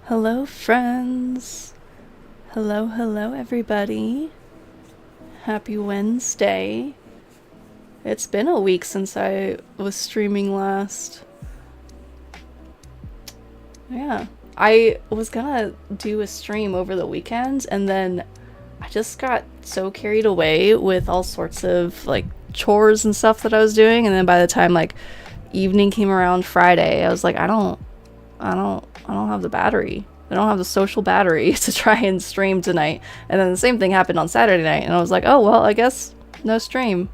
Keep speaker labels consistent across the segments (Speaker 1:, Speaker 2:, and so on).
Speaker 1: Hello, friends. Hello, everybody. Happy Wednesday. It's been a week since I was streaming last. Yeah. I was gonna do a stream over the weekend, and then I just got so carried away with all sorts of, chores and stuff that I was doing, and then by the time, evening came around Friday, I was like, I don't have the battery. I don't have the social battery to try and stream tonight. And then the same thing happened on Saturday night, and I was like, oh, well, I guess no stream.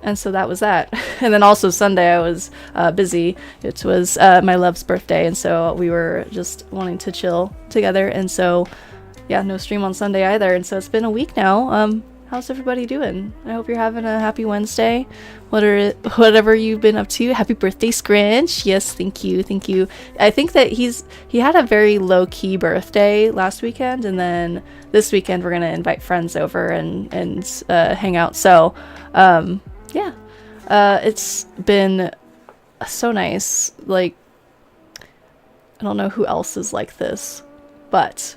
Speaker 1: And so that was that. And then also Sunday I was busy. It was my love's birthday, and so we were just wanting to chill together. And so, yeah, no stream on Sunday either. And so it's been a week now. How's everybody doing? I hope you're having a happy Wednesday. Whatever you've been up to. Happy birthday, Scrinch. Yes, thank you. I think that he had a very low-key birthday last weekend, and then this weekend we're gonna invite friends over and hang out. So, yeah. It's been so nice. I don't know who else is like this, but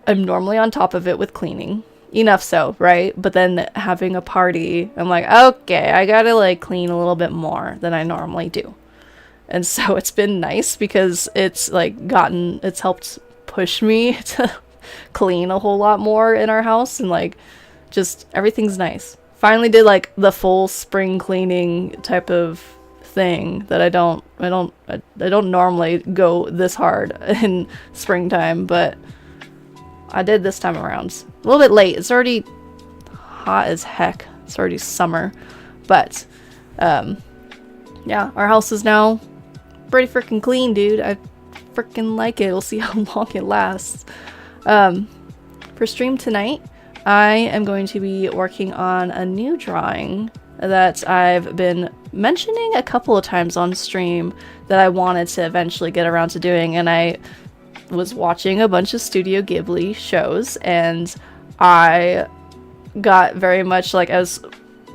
Speaker 1: I'm normally on top of it with cleaning. Enough so, right? But then having a party, I'm like, okay, I gotta clean a little bit more than I normally do. And so it's been nice because it's helped push me to clean a whole lot more in our house, and just everything's nice. Finally did the full spring cleaning type of thing that I don't normally go this hard in springtime, but I did this time around. A little bit late. It's already hot as heck. It's already summer. But, yeah, our house is now pretty freaking clean, dude. I freaking like it. We'll see how long it lasts. For stream tonight, I am going to be working on a new drawing that I've been mentioning a couple of times on stream that I wanted to eventually get around to doing, and I was watching a bunch of Studio Ghibli shows, and I got very much I was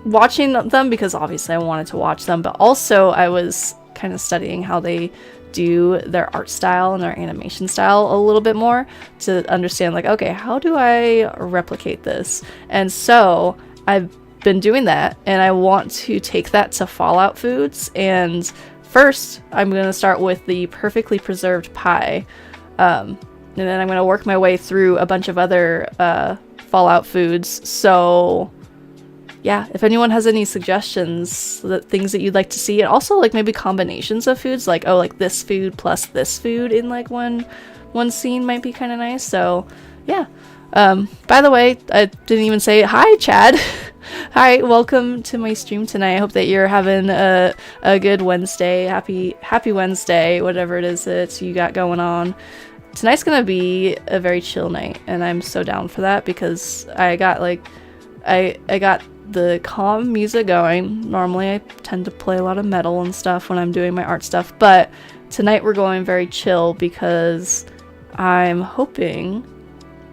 Speaker 1: watching them because obviously I wanted to watch them, but also I was kind of studying how they do their art style and their animation style a little bit more to understand okay, how do I replicate this? And so I've been doing that, and I want to take that to Fallout foods. And first I'm going to start with the perfectly preserved pie. And then I'm going to work my way through a bunch of other Fallout foods. So, yeah, if anyone has any suggestions, things that you'd like to see, and also maybe combinations of foods, this food plus this food in one scene might be kind of nice. So, yeah. By the way, I didn't even say hi, Chad. Hi, welcome to my stream tonight. I hope that you're having a good Wednesday. Happy Wednesday, whatever it is that you got going on. Tonight's gonna be a very chill night, and I'm so down for that because I got I got the calm music going. Normally I tend to play a lot of metal and stuff when I'm doing my art stuff, but tonight we're going very chill because I'm hoping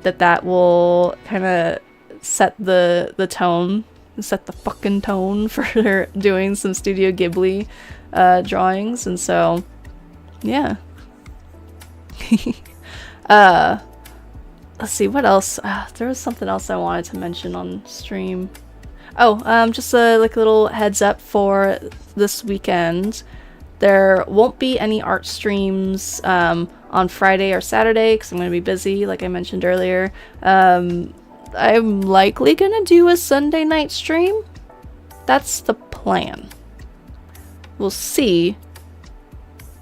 Speaker 1: that will kind of set the tone, set the fucking tone for doing some Studio Ghibli drawings. And so, yeah. Let's see, what else? There was something else I wanted to mention on stream. Oh, just a little heads up for this weekend. There won't be any art streams on Friday or Saturday because I'm going to be busy, like I mentioned earlier. I'm likely going to do a Sunday night stream. That's the plan. We'll see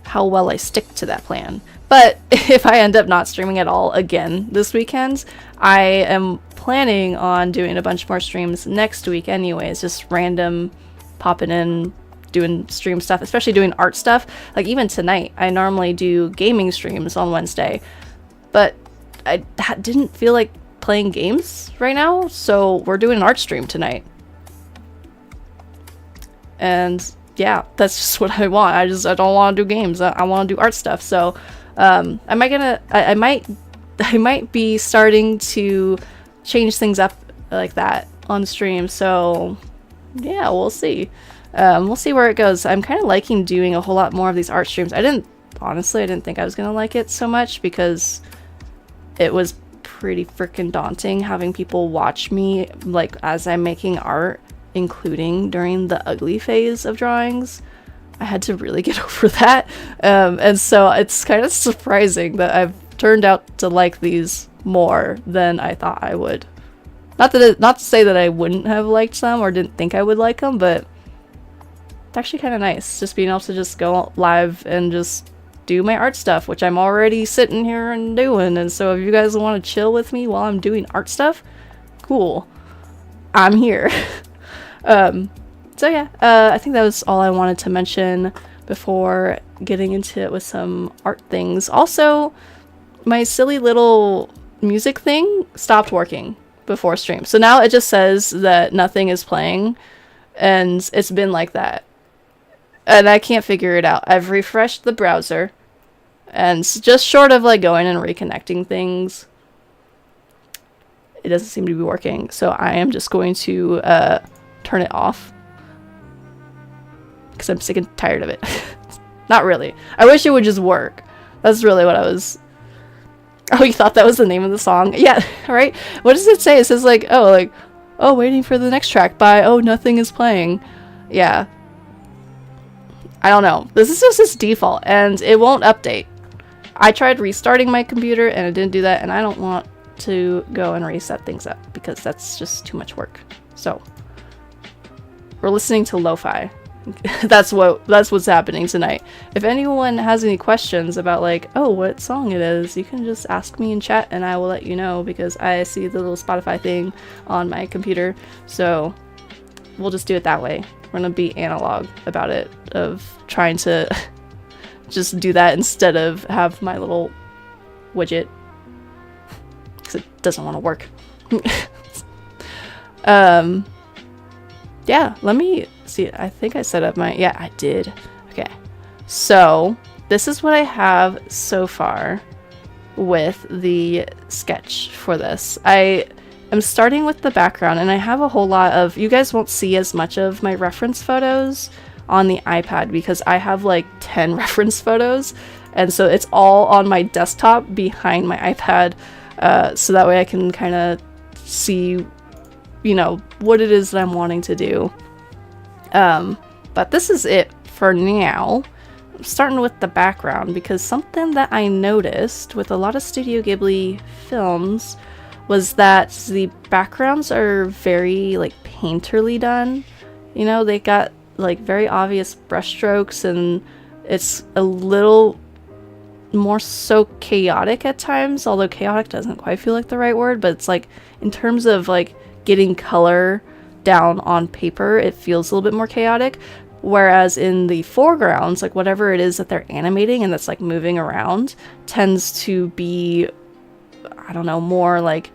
Speaker 1: how well I stick to that plan. But if I end up not streaming at all again this weekend, I am planning on doing a bunch more streams next week anyways, just random popping in, doing stream stuff, especially doing art stuff. Even tonight, I normally do gaming streams on Wednesday, but I didn't feel like playing games right now, so we're doing an art stream tonight. And yeah, that's just what I want. I don't want to do games. I want to do art stuff. So I might be starting to change things up like that on stream. So yeah, we'll see. We'll see where it goes. I'm kind of liking doing a whole lot more of these art streams. I didn't honestly, I didn't think I was gonna like it so much because it was pretty freaking daunting having people watch me like as I'm making art, including during the ugly phase of drawings. I had to really get over that, and so it's kind of surprising that I've turned out to like these more than I thought I would. Not to say that I wouldn't have liked them or didn't think I would like them, but it's actually kind of nice just being able to just go live and just do my art stuff, which I'm already sitting here and doing. And so if you guys want to chill with me while I'm doing art stuff, cool, I'm here. So yeah, I think that was all I wanted to mention before getting into it with some art things. Also, my silly little music thing stopped working before stream. So now it just says that nothing is playing, and it's been like that. And I can't figure it out. I've refreshed the browser, and just short of like going and reconnecting things, it doesn't seem to be working. So I am just going to turn it off because I'm sick and tired of it. Not really. I wish it would just work. That's really what I was... Oh, you thought that was the name of the song? Yeah, right? What does it say? It says like, oh, waiting for the next track by, oh, nothing is playing. Yeah. I don't know. This is just its default, and it won't update. I tried restarting my computer, and it didn't do that, and I don't want to go and reset things up, because that's just too much work. So, we're listening to lo-fi. That's what's happening tonight. If anyone has any questions about like, oh, what song it is, you can just ask me in chat and I will let you know, because I see the little Spotify thing on my computer. So we'll just do it that way. We're gonna be analog about it, of trying to just do that instead of have my little widget, because it doesn't want to work. Yeah, let me see. I think I set up my... Yeah, I did. Okay. So, this is what I have so far with the sketch for this. I am starting with the background, and I have a whole lot of... You guys won't see as much of my reference photos on the iPad because I have like 10 reference photos, and so it's all on my desktop behind my iPad, so that way I can kind of see, you know, what it is that I'm wanting to do. But this is it for now. I'm starting with the background because something that I noticed with a lot of Studio Ghibli films was that the backgrounds are very like painterly done. You know, they got like very obvious brushstrokes, and it's a little more so chaotic at times, although chaotic doesn't quite feel like the right word, but it's like in terms of like getting color down on paper, it feels a little bit more chaotic, whereas in the foregrounds, like whatever it is that they're animating and that's like moving around tends to be, I don't know, more like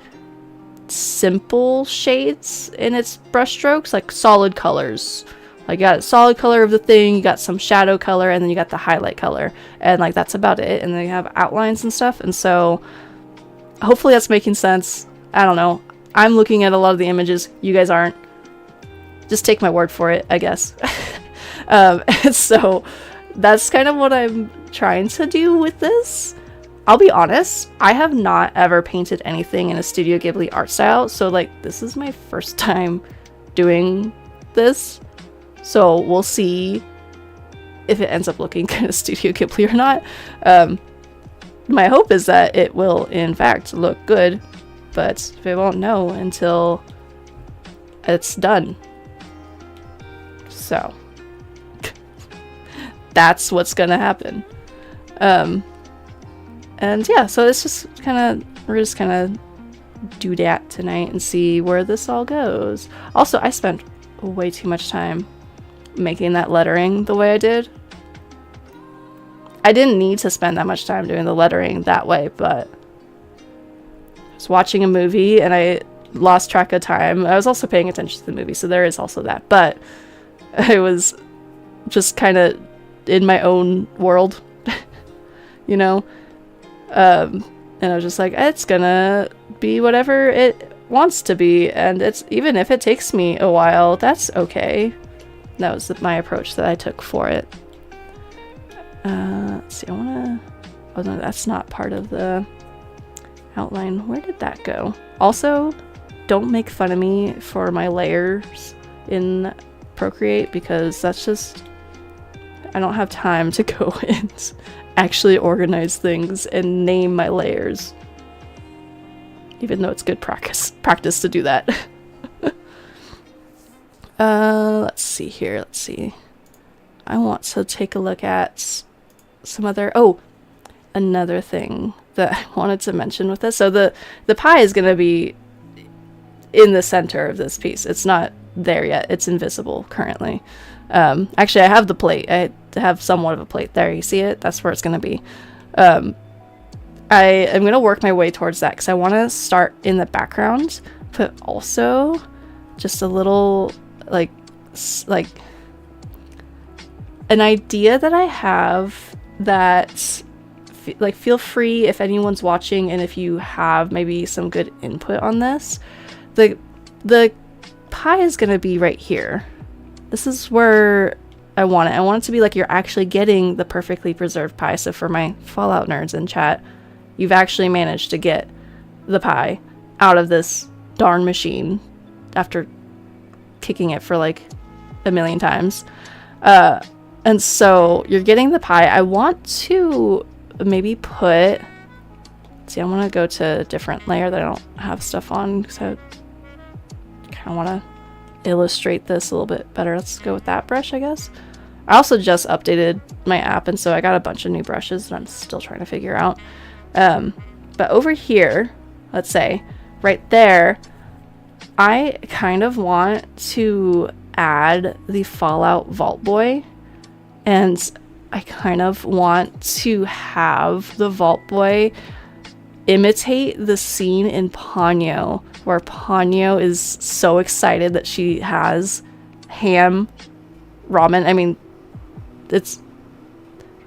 Speaker 1: simple shades in its brushstrokes, like solid colors. Like you got a solid color of the thing, you got some shadow color, and then you got the highlight color, and like that's about it. And then you have outlines and stuff, and so hopefully that's making sense. I don't know. I'm looking at a lot of the images. You guys aren't. Just take my word for it, I guess. And so that's kind of what I'm trying to do with this. I'll be honest, I have not ever painted anything in a Studio Ghibli art style, so like this is my first time doing this. So we'll see if it ends up looking kind of Studio Ghibli or not. My hope is that it will in fact look good, but we won't know until it's done. So that's what's gonna happen. And yeah, so it's just we're just kind of do that tonight and see where this all goes. Also, I spent way too much time making that lettering the way I did. I didn't need to spend that much time doing the lettering that way, but I was watching a movie and I lost track of time. I was also paying attention to the movie, so there is also that, but I was just kind of in my own world, you know? And I was just like, it's gonna be whatever it wants to be, and it's even if it takes me a while, that's okay. That was my approach that I took for it. Let's see, I wanna, oh no, that's not part of the outline. Where did that go? Also, don't make fun of me for my layers in Procreate, because that's just, I don't have time to go and actually organize things and name my layers. Even though it's good practice to do that. Let's see here, let's see. I want to take a look at some other, oh, another thing that I wanted to mention with this. So the pie is going to be in the center of this piece. It's not there yet. It's invisible currently. Actually, I have the plate. I have somewhat of a plate there. You see it? That's where it's going to be. I am going to work my way towards that because I want to start in the background, but also just a little like an idea that I have that like feel free if anyone's watching and if you have maybe some good input on this. The pie is going to be right here. This is where I want it. I want it to be like you're actually getting the perfectly preserved pie. So for my Fallout nerds in chat, you've actually managed to get the pie out of this darn machine after kicking it for like a million times. And so you're getting the pie. I want to maybe put, see, I want to go to a different layer that I don't have stuff on because I kind of want to illustrate this a little bit better. Let's go with that brush, I guess. I also just updated my app, and so I got a bunch of new brushes that I'm still trying to figure out. But over here, let's say, right there, I kind of want to add the Fallout Vault Boy, and I kind of want to have the Vault Boy imitate the scene in Ponyo, where Ponyo is so excited that she has ham ramen. I mean, it's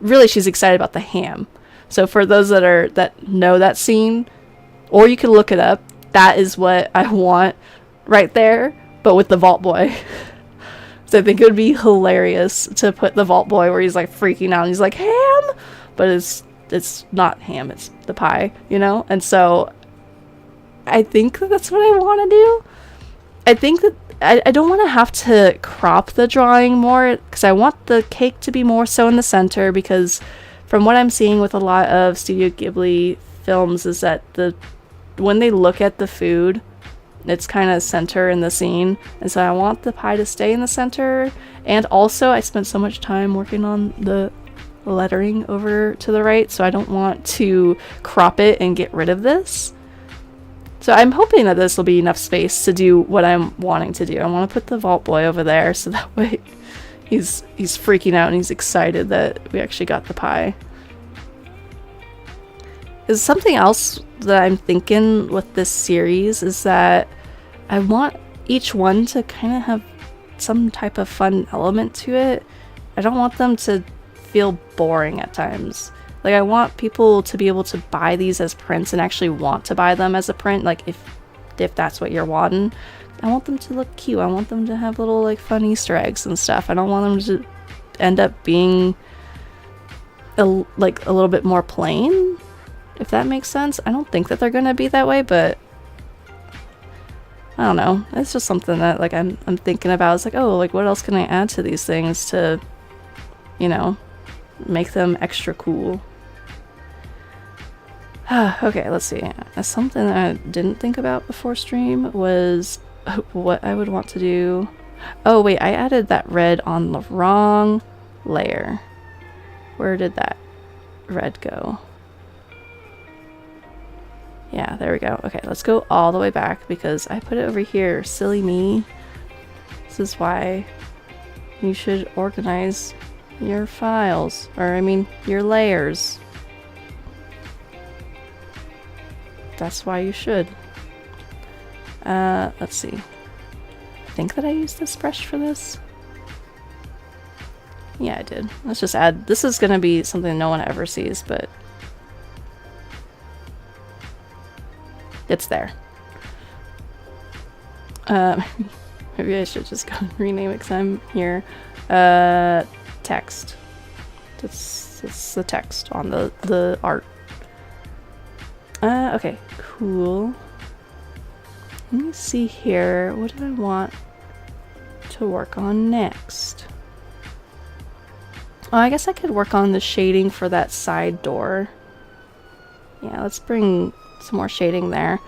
Speaker 1: really, she's excited about the ham. So for those that know that scene, or you can look it up, that is what I want right there, but with the Vault Boy. So I think it would be hilarious to put the Vault Boy where he's like freaking out and he's like, ham, but it's not ham, it's the pie, you know? And so I think that's what I want to do. I think that I don't want to have to crop the drawing more because I want the cake to be more so in the center, because from what I'm seeing with a lot of Studio Ghibli films is that when they look at the food, it's kind of center in the scene, and so I want the pie to stay in the center. And also I spent so much time working on the lettering over to the right, so I don't want to crop it and get rid of this. So I'm hoping that this will be enough space to do what I'm wanting to do. I want to put the Vault Boy over there so that way he's freaking out and he's excited that we actually got the pie. Is something else that I'm thinking with this series is that I want each one to kind of have some type of fun element to it. I don't want them to feel boring at times. Like, I want people to be able to buy these as prints and actually want to buy them as a print, like if that's what you're wanting. I want them to look cute. I want them to have little like fun Easter eggs and stuff. I don't want them to end up being a little bit more plain, if that makes sense. I don't think that they're gonna be that way, but I don't know. It's just something that like I'm thinking about. It's like, oh, like what else can I add to these things to, you know, make them extra cool. Okay, let's see. Something that I didn't think about before stream was what I would want to do. Oh wait, I added that red on the wrong layer. Where did that red go? Yeah, there we go. Okay, let's go all the way back because I put it over here. Silly me. This is why you should organize your files, or I mean your layers. That's why you should. Let's see. I think that I used this brush for this. Yeah, I did. Let's just add, this is gonna be something no one ever sees, but it's there. Maybe I should just go and rename it because I'm here. Text. It's the text on the art. Okay, cool. Let me see here. What do I want to work on next? Oh, I guess I could work on the shading for that side door. Yeah, let's bring some more shading there.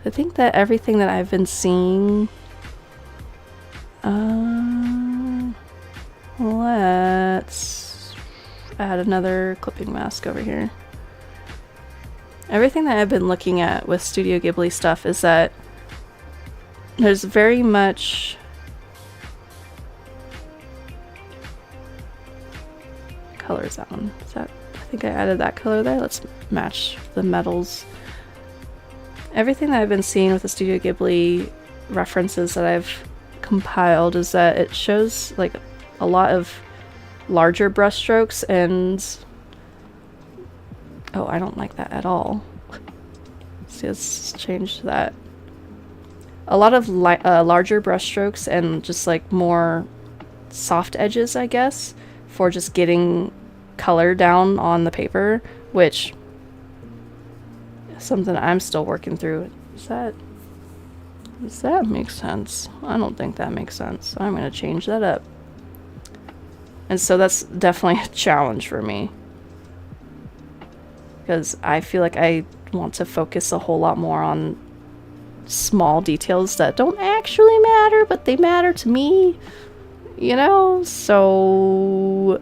Speaker 1: I think that everything that I've been seeing... let's add another clipping mask over here. Everything that I've been looking at with Studio Ghibli stuff is that there's very much color zone. Is that, I think I added that color there. Let's match the metals. Everything that I've been seeing with the Studio Ghibli references that I've compiled is that it shows like a lot of larger brushstrokes and oh, I don't like that at all. See, let's change that. A lot of larger brushstrokes and just like more soft edges, I guess, for just getting color down on the paper, which is something I'm still working through. Does that make sense? I don't think that makes sense. I'm gonna change that up. And so that's definitely a challenge for me, because I feel like I want to focus a whole lot more on small details that don't actually matter, but they matter to me, you know? So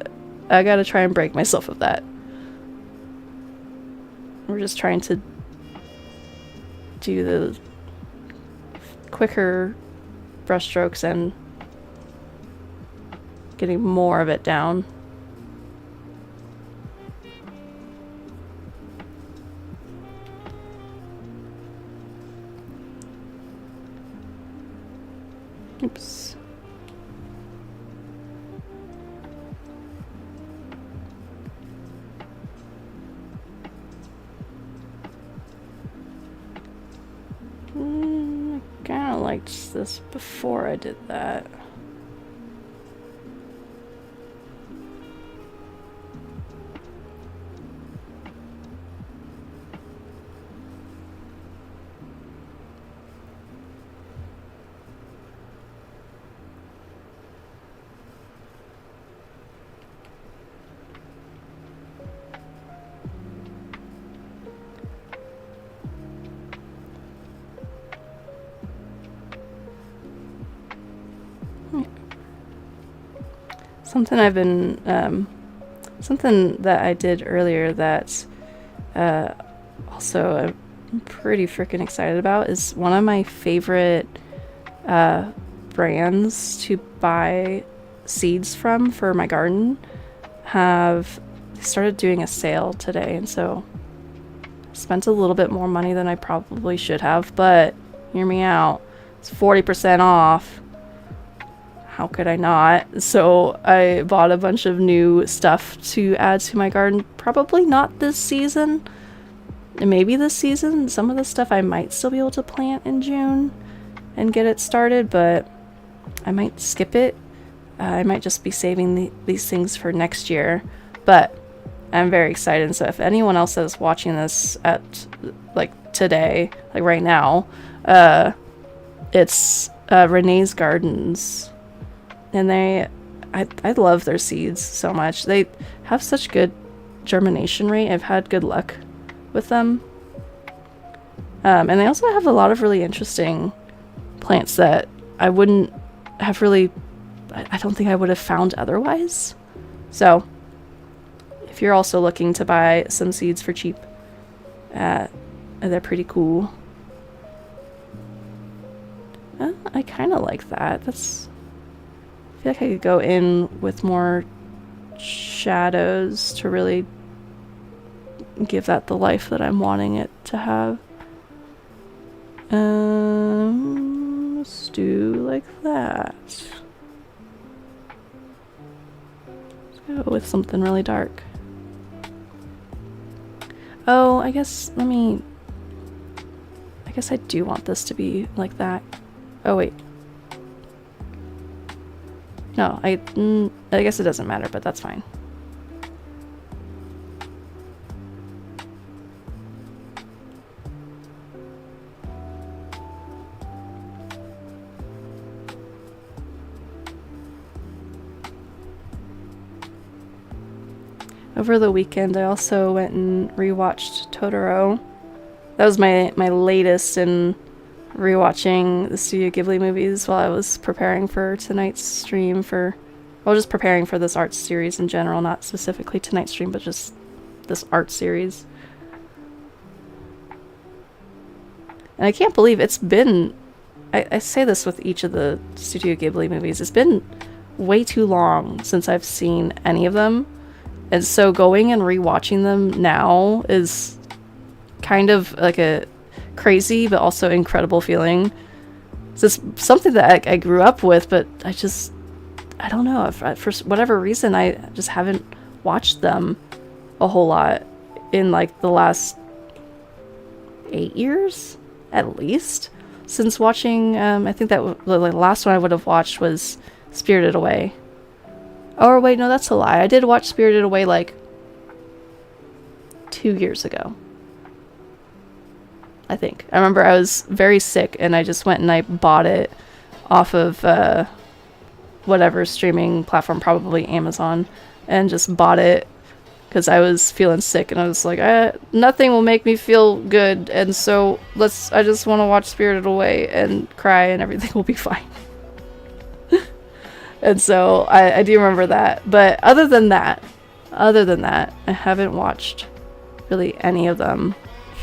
Speaker 1: I gotta try and break myself of that. We're just trying to do the quicker brushstrokes and getting more of it down. Oops. I kind of liked this before I did that. Something I've been, something that I did earlier that also I'm pretty freaking excited about is one of my favorite brands to buy seeds from for my garden they started doing a sale today, and so I spent a little bit more money than I probably should have, but hear me out. It's 40% off. How could I not? So I bought a bunch of new stuff to add to my garden. Probably not this season. Maybe this season. Some of the stuff I might still be able to plant in June and get it started, but I might skip it. I might just be saving these things for next year. But I'm very excited. So if anyone else is watching this at like today, like right now, it's Renee's Gardens. And I love their seeds so much. They have such good germination rate. I've had good luck with them. And they also have a lot of really interesting plants that I wouldn't have really... I don't think I would have found otherwise. So, if you're also looking to buy some seeds for cheap, they're pretty cool. I kind of like that. I feel like I could go in with more shadows to really give that the life that I'm wanting it to have. Let's do like that. Let's go with something really dark. Oh, I guess I do want this to be like that. Oh wait. No, I guess it doesn't matter, but that's fine. Over the weekend, I also went and rewatched Totoro. That was my latest in rewatching the Studio Ghibli movies while I was preparing for tonight's stream well, just preparing for this art series in general, not specifically tonight's stream, but just this art series. And I can't believe it's been... I say this with each of the Studio Ghibli movies. It's been way too long since I've seen any of them. And so going and rewatching them now is kind of like a crazy but also incredible feeling. It's something that I grew up with, but I don't know, if for whatever reason I just haven't watched them a whole lot in like the last 8 years at least, since watching I think that the last one I would have watched was Spirited Away. Oh wait, no, that's a lie. I did watch Spirited Away like 2 years ago, I think. I remember I was very sick and I just went and I bought it off of whatever streaming platform, probably Amazon, and just bought it because I was feeling sick and I was like, nothing will make me feel good, and so I just want to watch Spirited Away and cry and everything will be fine. And so I do remember that. But other than that, I haven't watched really any of them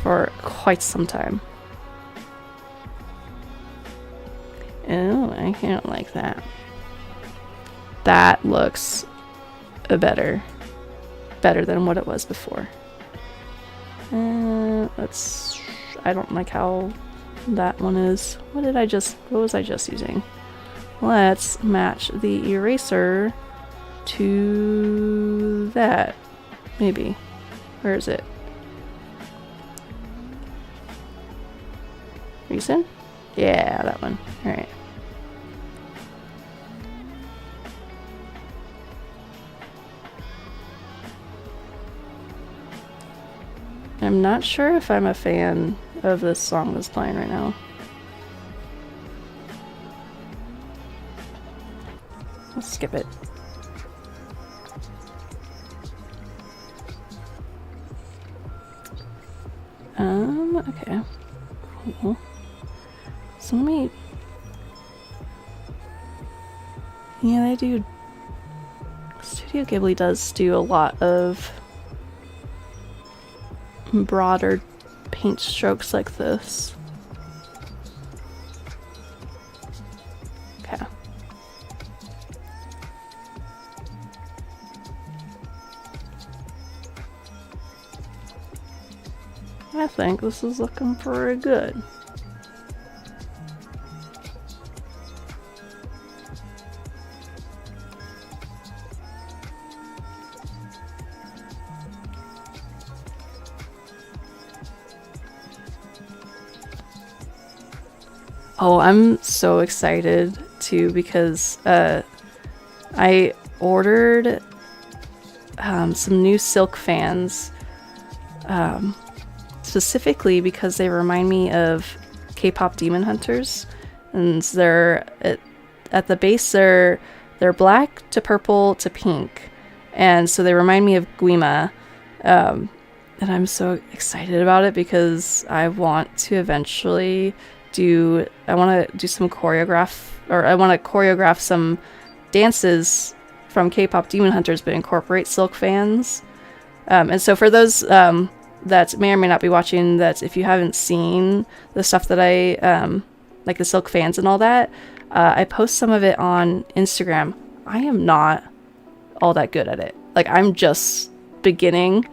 Speaker 1: for quite some time. Oh, I can't like that. That looks better than what it was before. I don't like how that one is. What was I just using? Let's match the eraser to that. Maybe. Where is it? Reason? Yeah, that one. Alright. I'm not sure if I'm a fan of this song that's playing right now. Let's skip it. Okay. Cool. So let me... Yeah, they do... Studio Ghibli does do a lot of broader paint strokes like this. Okay. I think this is looking pretty good. Oh, I'm so excited too because I ordered some new silk fans specifically because they remind me of K-pop Demon Hunters, and they're at the base they're black to purple to pink, and so they remind me of Guima, and I'm so excited about it because I want to eventually I want to do some I want to choreograph some dances from K-pop Demon Hunters but incorporate silk fans. And so for those that may or may not be watching, that if you haven't seen the stuff that I like the silk fans and all that, I post some of it on Instagram. I am not all that good at it. Like, I'm just beginning.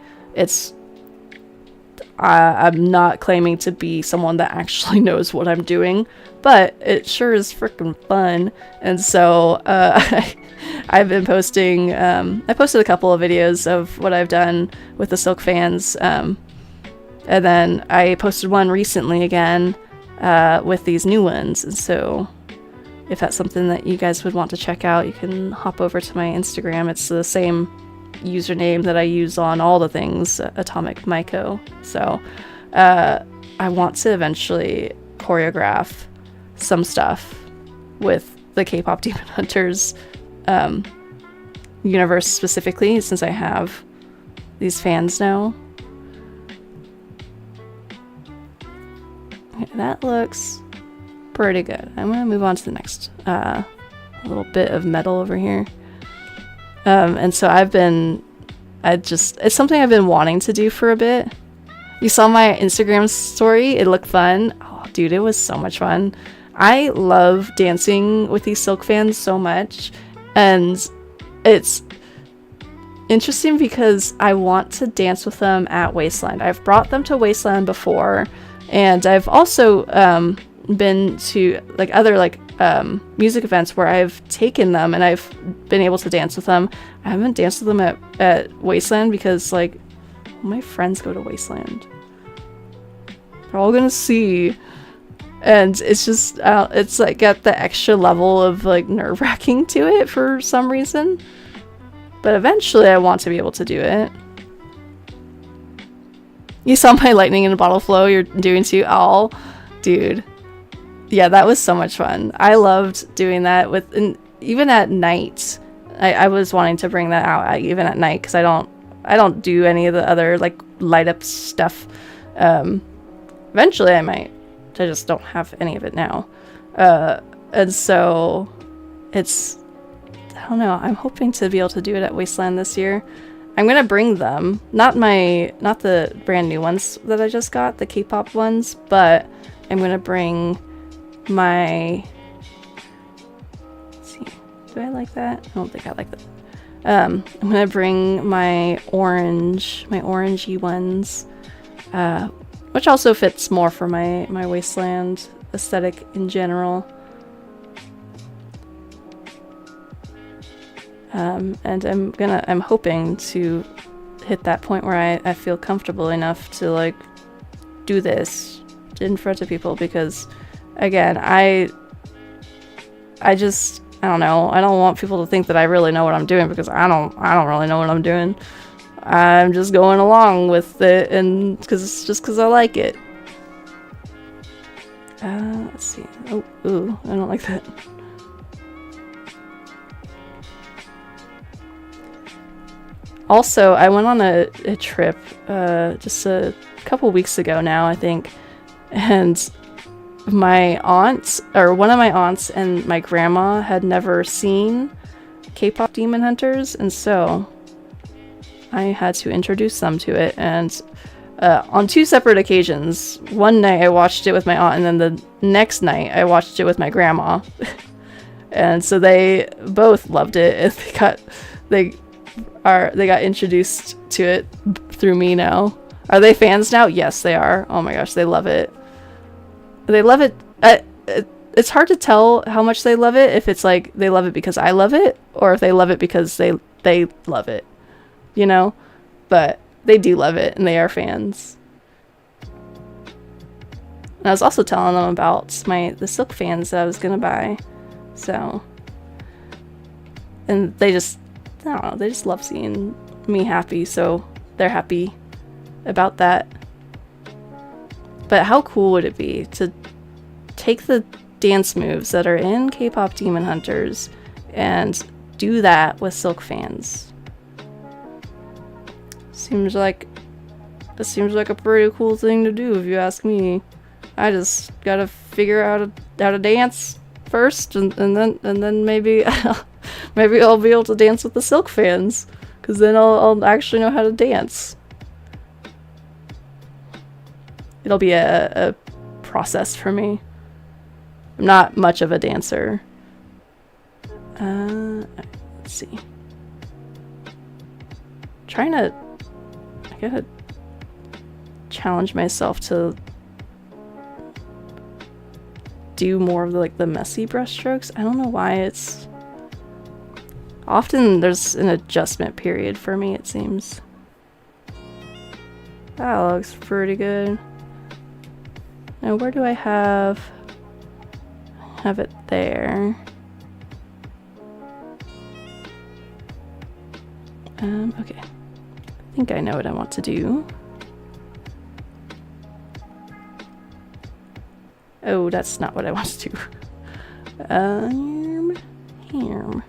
Speaker 1: I'm not claiming to be someone that actually knows what I'm doing, but it sure is freaking fun. And so I've been posting, I posted a couple of videos of what I've done with the silk fans, and then I posted one recently again with these new ones, and so if that's something that you guys would want to check out, you can hop over to my Instagram. It's the same username that I use on all the things Atomic Maiko. So I want to eventually choreograph some stuff with the K-pop Demon Hunters universe specifically, since I have these fans now. Okay, that looks pretty good. I'm gonna move on to the next little bit of metal over here. And so it's something I've been wanting to do for a bit. You saw my Instagram story, it looked fun. Oh dude, it was so much fun. I love dancing with these silk fans so much, and it's interesting because I want to dance with them at Wasteland. I've brought them to Wasteland before, and I've also been to like other music events where I've taken them and I've been able to dance with them. I haven't danced with them at Wasteland because like my friends go to Wasteland. They're all gonna see, and it's just it's like got the extra level of like nerve-wracking to it for some reason. But eventually I want to be able to do it. You saw my lightning in a bottle flow you're doing too. Oh, dude. Yeah, that was so much fun. I loved doing that and even at night. I was wanting to bring that out even at night because I don't do any of the other like light up stuff. Eventually I might. I just don't have any of it now. And so it's, I don't know, I'm hoping to be able to do it at Wasteland this year. I'm gonna bring them, not the brand new ones that I just got, the K-pop ones, but I'm gonna bring my, let's see, do I don't think I like that. I'm gonna bring my orangey ones, which also fits more for my Wasteland aesthetic in general. And I'm hoping to hit that point where I feel comfortable enough to like do this in front of people, because again, I don't know, I don't want people to think that I really know what I'm doing, because I don't really know what I'm doing. I'm just going along with it, and because I like it. Let's see. Oh, ooh, I don't like that. Also, I went on a trip just a couple weeks ago now, I think, and my aunt, or one of my aunts and my grandma had never seen K-pop Demon Hunters, and so I had to introduce them to it. And on two separate occasions, one night I watched it with my aunt, and then the next night I watched it with my grandma. And so they both loved it, and they got introduced to it through me now. Are they fans now? Yes, they are. Oh my gosh, they love it. They love it. It's hard to tell how much they love it, if it's like they love it because I love it, or if they love it because they love it, you know? But they do love it, and they are fans. And I was also telling them about the silk fans that I was gonna buy. So, and they just, I don't know, they just love seeing me happy, so they're happy about that. But how cool would it be to take the dance moves that are in K-pop Demon Hunters and do that with silk fans? Seems like a pretty cool thing to do, if you ask me. I just gotta figure out how to dance first, and then maybe maybe I'll be able to dance with the silk fans, because then I'll actually know how to dance. It'll be a process for me. I'm not much of a dancer. Let's see. I gotta challenge myself to do more of the messy brush strokes. I don't know why it's... Often there's an adjustment period for me, it seems. That looks pretty good. Now, where do I have have it there. Okay. I think I know what I want to do. Oh, that's not what I want to do. Here.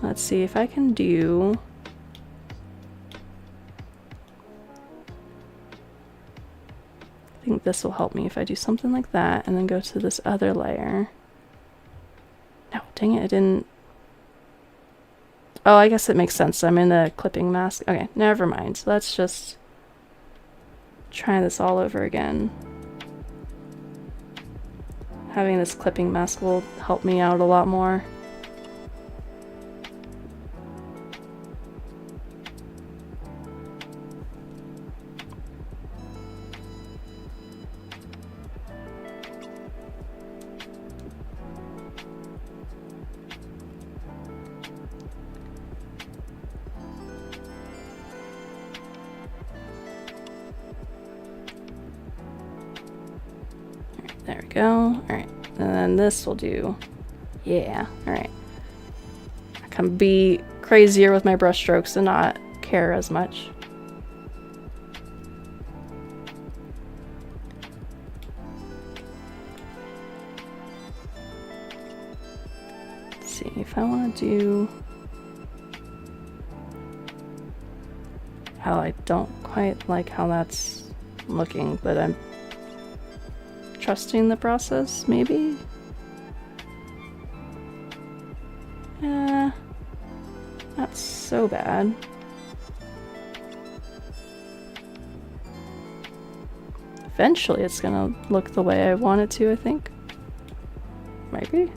Speaker 1: Let's see if I can do... I think this will help me if I do something like that and then go to this other layer. No, dang it, I didn't... Oh, I guess it makes sense. I'm in the clipping mask. Okay, never mind. So let's just try this all over again. Having this clipping mask will help me out a lot more. There we go. Alright. And then this will do. Yeah. Alright. I can be crazier with my brush strokes and not care as much. Let's see if I want to do... Oh, I don't quite like how that's looking, but I'm trusting the process, maybe? Not so bad. Eventually it's gonna look the way I want it to, I think. Maybe?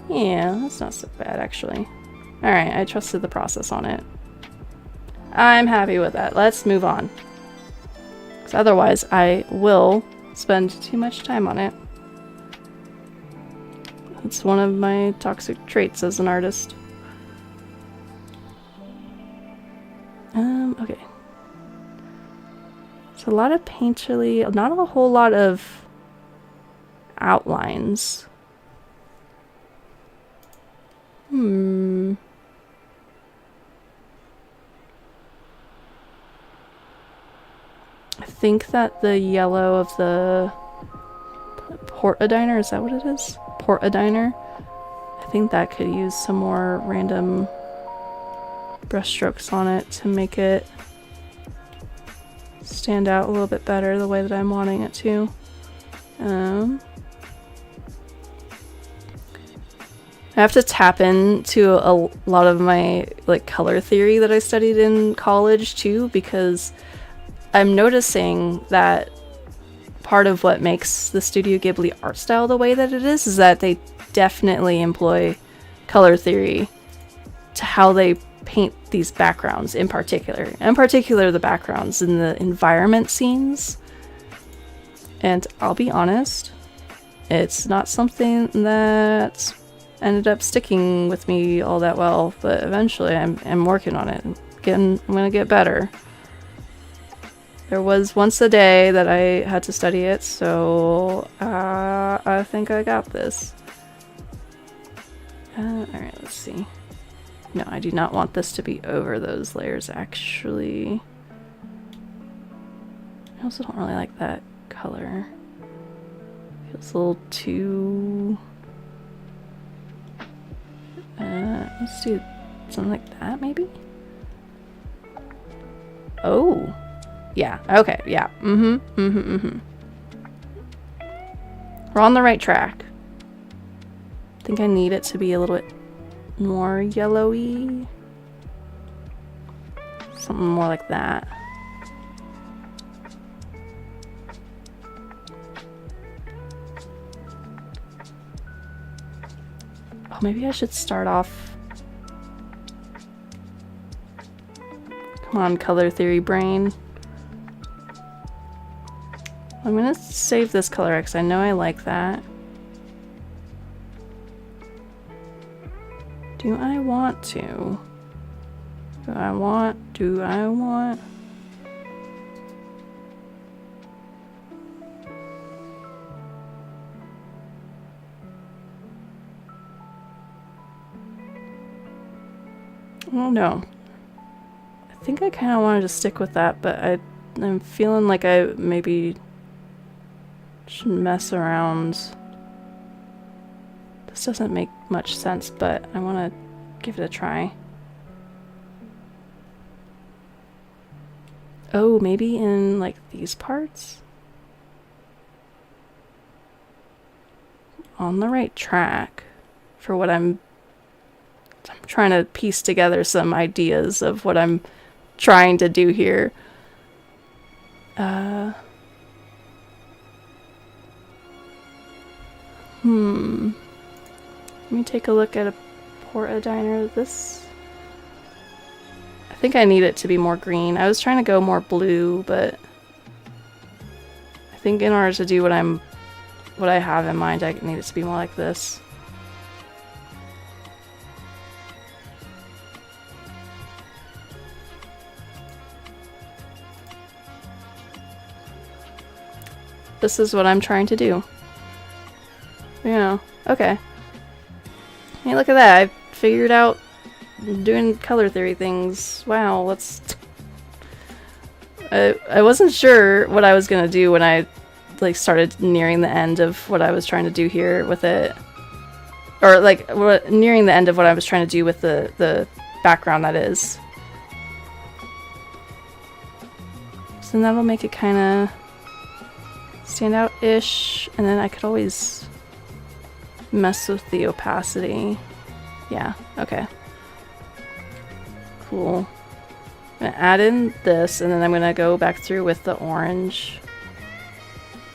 Speaker 1: Yeah, that's not so bad, actually. Alright, I trusted the process on it. I'm happy with that. Let's move on. Because otherwise I will spend too much time on it. It's one of my toxic traits as an artist. Okay. So a lot of painterly, not a whole lot of outlines. I think that the yellow of the Portadiner, is that what it is? Portadiner? I think that could use some more random brush strokes on it to make it stand out a little bit better the way that I'm wanting it to. I have to tap into a lot of my like color theory that I studied in college too, because I'm noticing that part of what makes the Studio Ghibli art style the way that it is that they definitely employ color theory to how they paint these backgrounds in particular the backgrounds in the environment scenes. And I'll be honest, it's not something that ended up sticking with me all that well, but eventually I'm working on it. I'm gonna get better. There was once a day that I had to study it, so I think I got this. Alright, let's see. No, I do not want this to be over those layers, actually. I also don't really like that color. Feels a little too... let's do something like that, maybe? Oh! Yeah, okay, yeah. We're on the right track. I think I need it to be a little bit more yellowy. Something more like that. Oh, maybe I should start off... Come on, color theory brain. I'm gonna save this color because I know I like that. Do I want to? Do I want? don't know. I think I kind of wanted to stick with that, but I'm feeling like I maybe should mess around. This doesn't make much sense, but I want to give it a try. Oh, maybe in like these parts? On the right track for what I'm trying to piece together some ideas of what I'm trying to do here. Let me take a look at a Porta Diner. This, I think I need it to be more green. I was trying to go more blue, but I think in order to do what I have in mind, I need it to be more like this. This is what I'm trying to do. Yeah, okay. Hey, look at that. I figured out doing color theory things. Wow, let's... I wasn't sure what I was gonna do when I like started nearing the end of what I was trying to do here with it. Or like nearing the end of what I was trying to do with the background, that is. So that'll make it kind of stand out-ish, and then I could always mess with the opacity. Yeah, okay. Cool. I'm gonna add in this, and then I'm gonna go back through with the orange.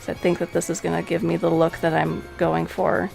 Speaker 1: So I think that this is gonna give me the look that I'm going for.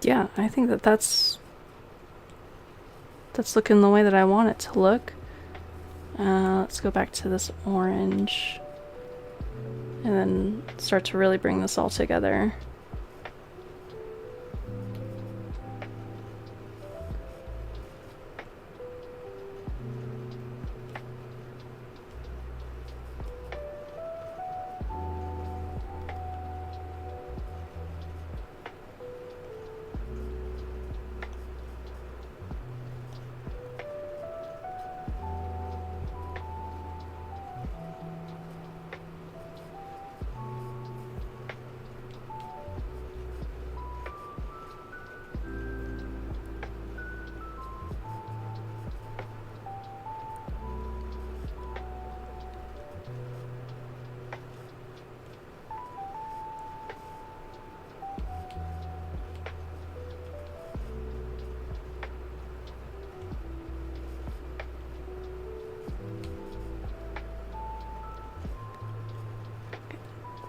Speaker 1: Yeah, I think that that's looking the way that I want it to look. Let's go back to this orange and then start to really bring this all together.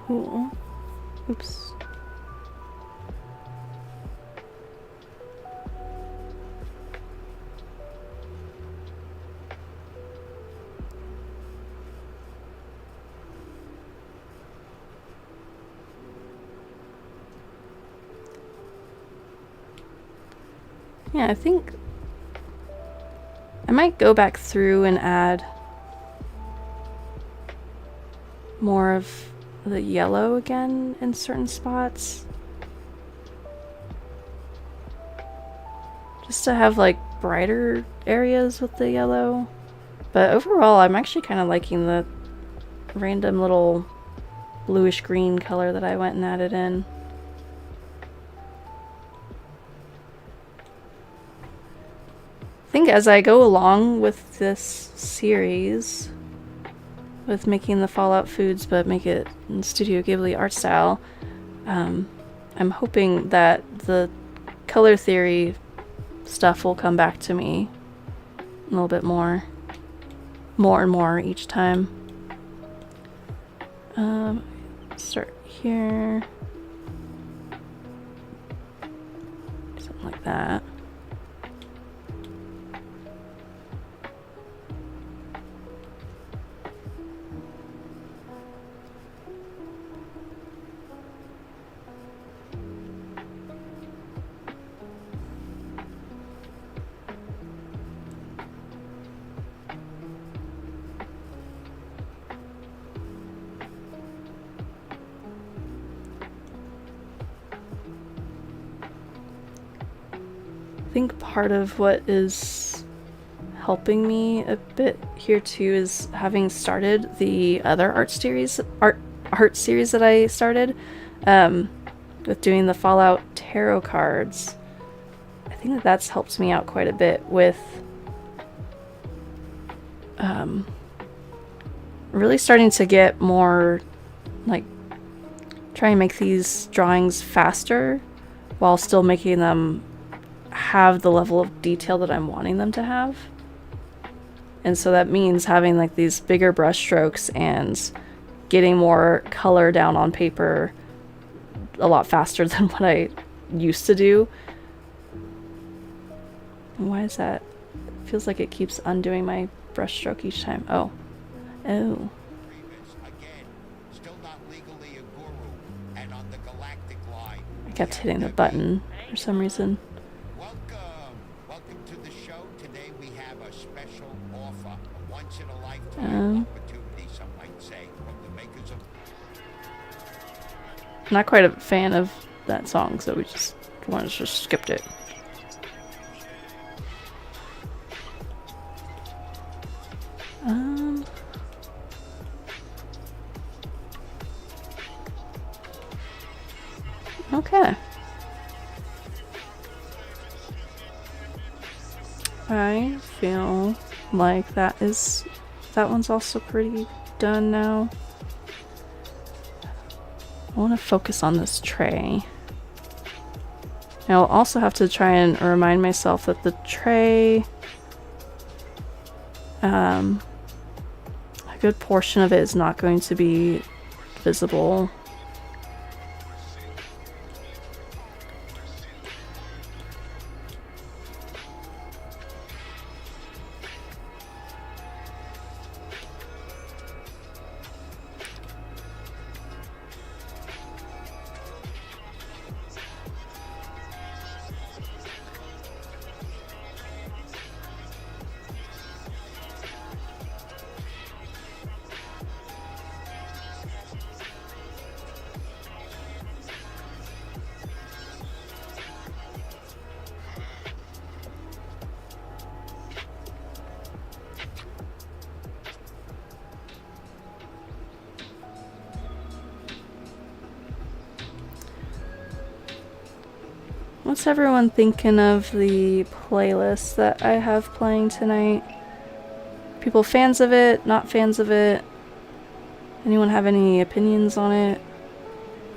Speaker 1: Cool. Oops. Yeah, I think I might go back through and add more of the yellow again in certain spots. Just to have like brighter areas with the yellow. But overall, I'm actually kind of liking the random little bluish green color that I went and added in. I think as I go along with this series, with making the Fallout foods but make it in Studio Ghibli art style, I'm hoping that the color theory stuff will come back to me a little bit more and more each time. Start here. Something like that. I think part of what is helping me a bit here too is having started the other art series that I started with doing the Fallout tarot cards. I think that's helped me out quite a bit with really starting to get more like try and make these drawings faster while still making them have the level of detail that I'm wanting them to have. And so that means having like these bigger brush strokes and getting more color down on paper a lot faster than what I used to do. Why is that? It feels like it keeps undoing my brush stroke each time. Oh. Oh. I kept hitting the button for some reason. Not quite a fan of that song, so we just wanted to just skipped it. Okay. I feel like that one's also pretty done now. I want to focus on this tray. I'll also have to try and remind myself that the tray, a good portion of it is not going to be visible. What's everyone thinking of the playlist that I have playing tonight? People fans of it, not fans of it? Anyone have any opinions on it?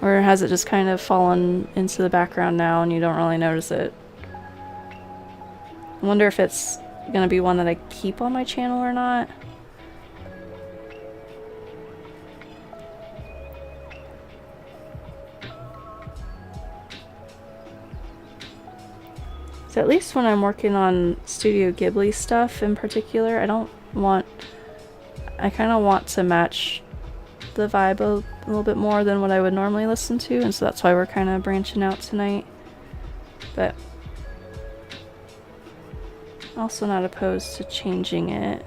Speaker 1: Or has it just kind of fallen into the background now and you don't really notice it? I wonder if it's gonna be one that I keep on my channel or not. So at least when I'm working on Studio Ghibli stuff in particular, I kind of want to match the vibe a little bit more than what I would normally listen to, and so that's why we're kind of branching out tonight. But also not opposed to changing it.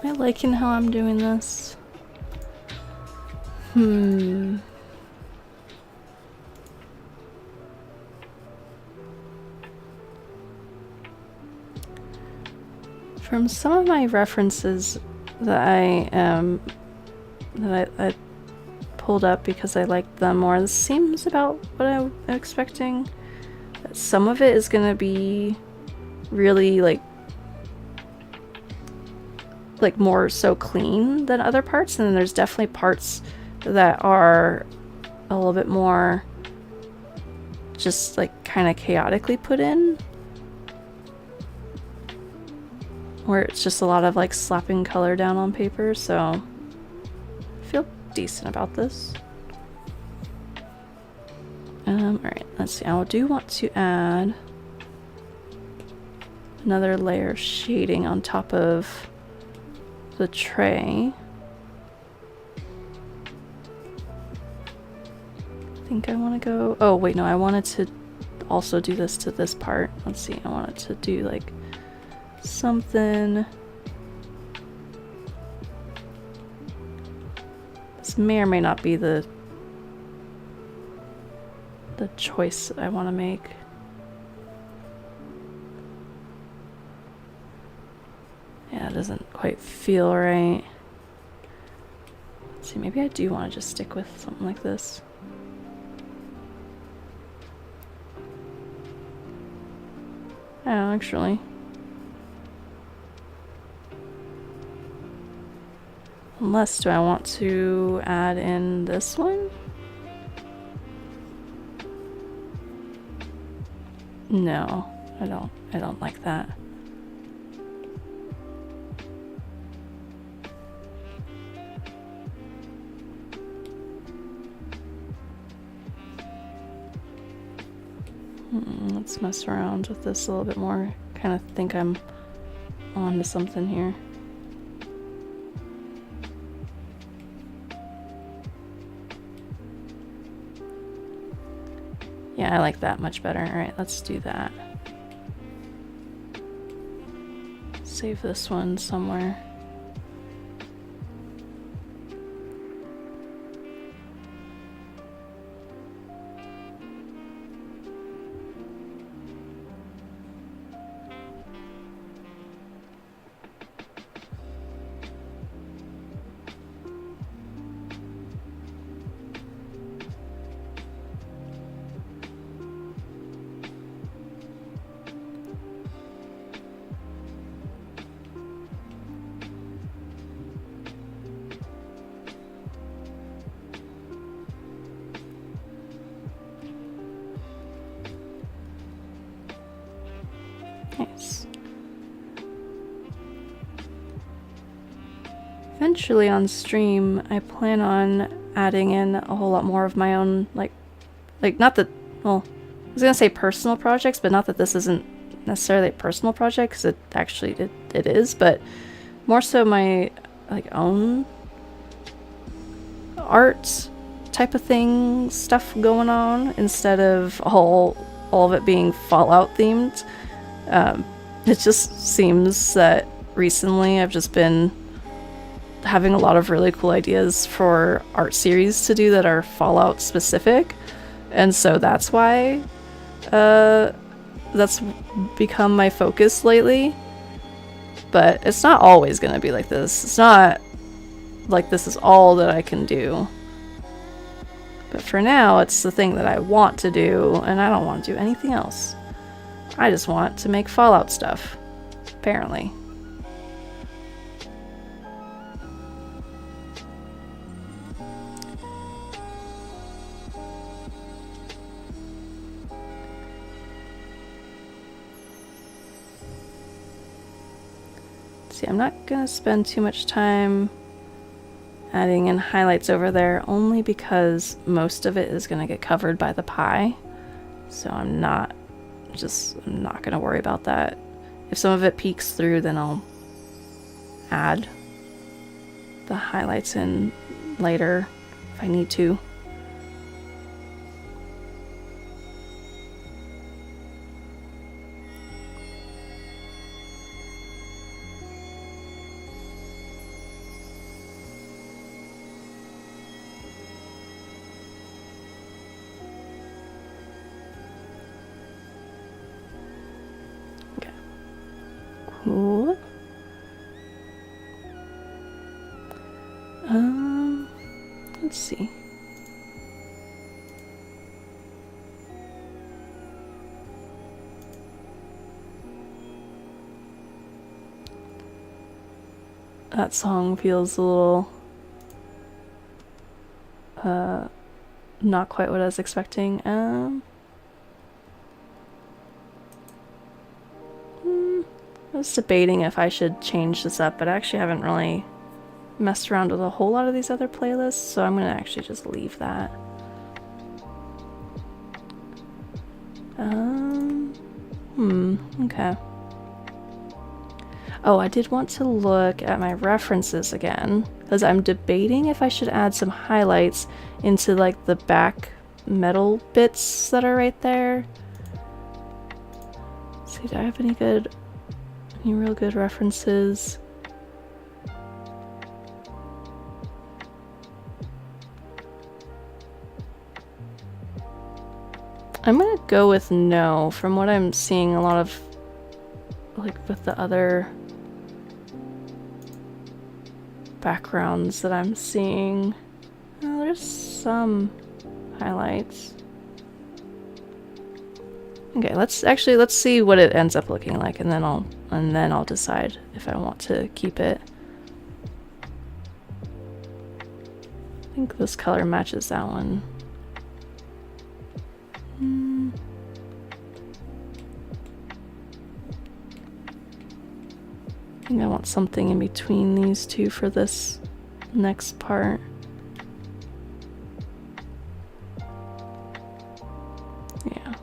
Speaker 1: Am I liking how I'm doing this? Hmm. From some of my references that I pulled up because I liked them more, this seems about what I'm expecting. Some of it is gonna be really like more so clean than other parts, and then there's definitely parts that are a little bit more just like kind of chaotically put in, where it's just a lot of like slapping color down on paper, so I feel decent about this. Alright, let's see. I do want to add another layer of shading on top of the tray. I think I want to go... Oh, wait, no, I wanted to also do this to this part. Let's see, I wanted to do like something... This may or may not be the choice I want to make. Yeah, it doesn't quite feel right. Let's see, maybe I do want to just stick with something like this. I don't know, actually. Unless, do I want to add in this one? No, I don't like that. Let's mess around with this a little bit more. Kind of think I'm on to something here. Yeah, I like that much better. Alright, let's do that. Save this one somewhere. Nice. Eventually on stream, I plan on adding in a whole lot more of my own, like not that, well, I was gonna say personal projects, but not that this isn't necessarily a personal project, because it actually, it is, but more so my, like, own art type of thing, stuff going on, instead of all of it being Fallout themed. It just seems that recently I've just been having a lot of really cool ideas for art series to do that are Fallout specific, and so that's why that's become my focus lately. But it's not always gonna be like this. It's not like this is all that I can do. But for now, it's the thing that I want to do, and I don't want to do anything else. I just want to make Fallout stuff, apparently. See, I'm not gonna spend too much time adding in highlights over there, only because most of it is gonna get covered by the pie. So I'm not gonna worry about that. If some of it peeks through, then I'll add the highlights in later if I need to. Let's see. That song feels a little not quite what I was expecting. I was debating if I should change this up, but I actually haven't really messed around with a whole lot of these other playlists, so I'm gonna actually just leave that. Okay. Oh, I did want to look at my references again, because I'm debating if I should add some highlights into like the back metal bits that are right there. Let's see, do I have any real good references? I'm gonna go with no, from what I'm seeing a lot of, like, with the other backgrounds that I'm seeing. Oh, there's some highlights. Okay, let's see what it ends up looking like, and then I'll decide if I want to keep it. I think this color matches that one. I think I want something in between these two for this next part. Yeah.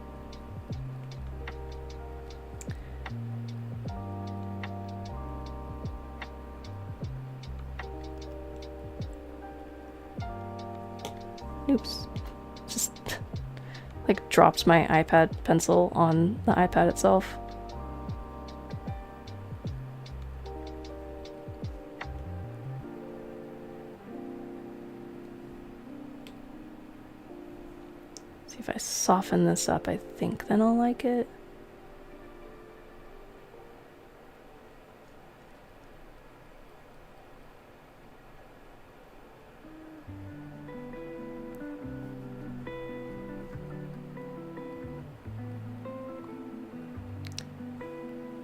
Speaker 1: Oops. Just like dropped my iPad pencil on the iPad itself. See if I soften this up, I think then I'll like it.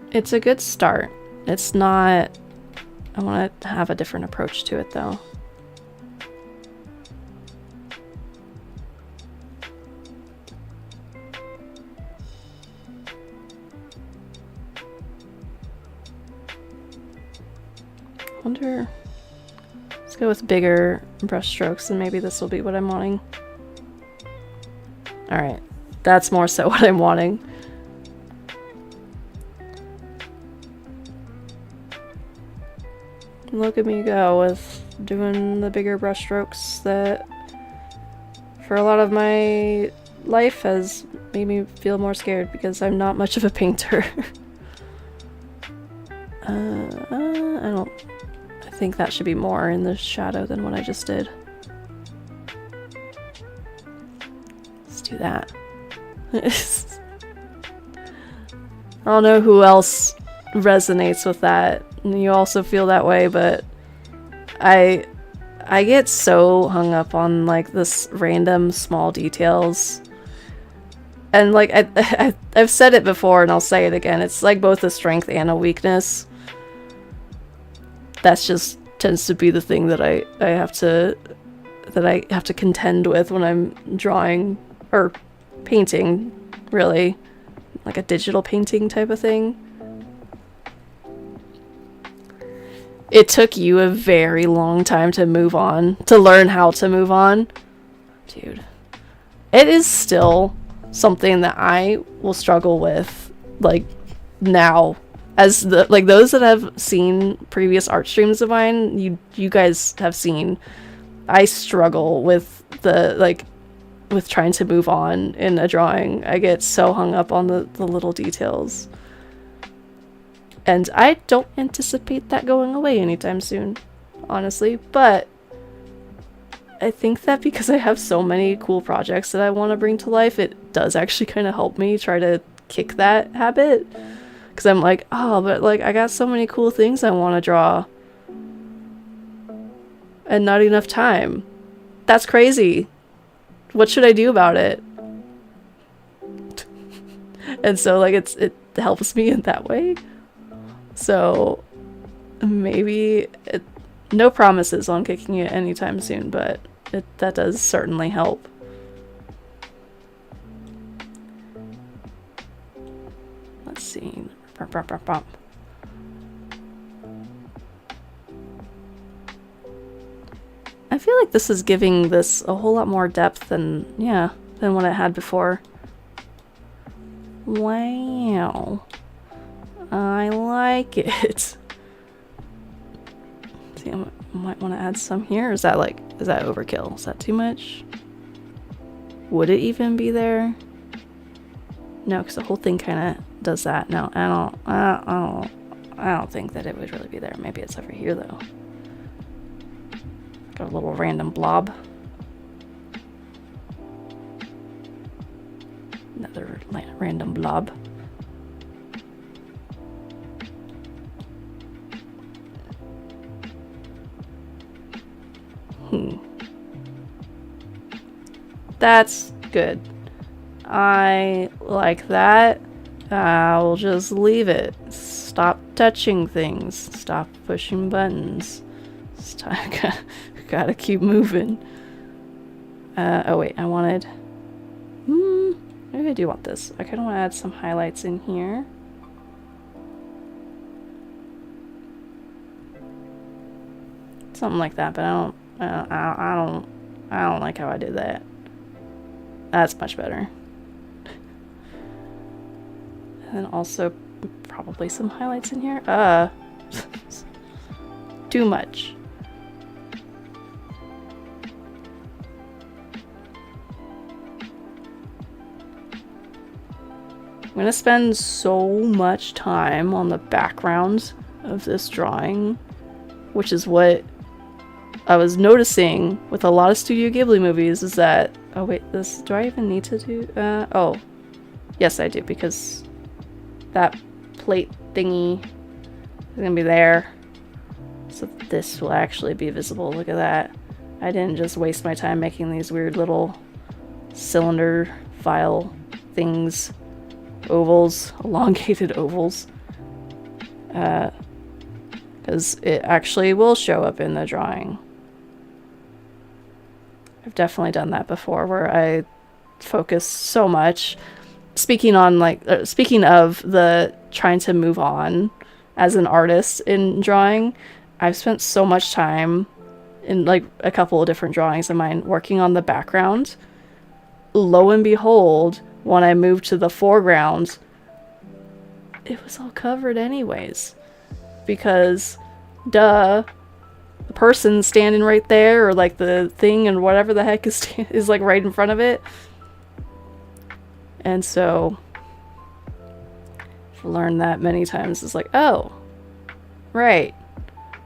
Speaker 1: It's a good start. It's not... I want to have a different approach to it, though. Wonder... Let's go with bigger brush strokes, and maybe this will be what I'm wanting. Alright. That's more so what I'm wanting. Look at me go with doing the bigger brush strokes that for a lot of my life has made me feel more scared because I'm not much of a painter. I think that should be more in the shadow than what I just did. Let's do that. I don't know who else resonates with that. You also feel that way, but I get so hung up on like this random small details, and like I've said it before and I'll say it again, it's like both a strength and a weakness. That's just tends to be the thing that I have to contend with when I'm drawing or painting, really, like a digital painting type of thing. It took you a very long time to move on, to learn how to move on. Dude. It is still something that I will struggle with, like, now. As those that have seen previous art streams of mine, you guys have seen, I struggle with with trying to move on in a drawing. I get so hung up on the little details. And I don't anticipate that going away anytime soon, honestly, but I think that because I have so many cool projects that I want to bring to life, it does actually kind of help me try to kick that habit. Because I'm like, oh, but like I got so many cool things I want to draw. And not enough time. that's crazy. What should I do about it? And so like it helps me in that way. So maybe no promises on kicking it anytime soon, but that does certainly help. Let's see. I feel like this is giving this a whole lot more depth than what it had before. Wow. I like it. See, I might want to add some here. Is that overkill? Is that too much? Would it even be there? No, because the whole thing kind of does that. No, I don't think that it would really be there. Maybe it's over here though. Got a little random blob. Another random blob. That's good. I like that. I'll just leave it. Stop touching things. Stop pushing buttons. Stop. Gotta keep moving. Oh wait, I wanted... maybe I do want this. I kind of want to add some highlights in here. Something like that, but I don't like how I did that. That's much better. And then also probably some highlights in here. Too much. I'm gonna spend so much time on the background of this drawing, which is what I was noticing with a lot of Studio Ghibli movies, is that... Oh wait, do I even need to do... oh. Yes, I do, because that plate thingy is gonna be there. So this will actually be visible. Look at that. I didn't just waste my time making these weird little cylinder file things. Ovals. Elongated ovals. Because it actually will show up in the drawing. I've definitely done that before, where I focus so much. Speaking of the trying to move on as an artist in drawing, I've spent so much time in like a couple of different drawings of mine working on the background. Lo and behold, when I moved to the foreground, it was all covered anyways. Because, duh, the person standing right there, or like the thing and whatever the heck is like right in front of it. And so I've learned that many times. It's like, oh, right.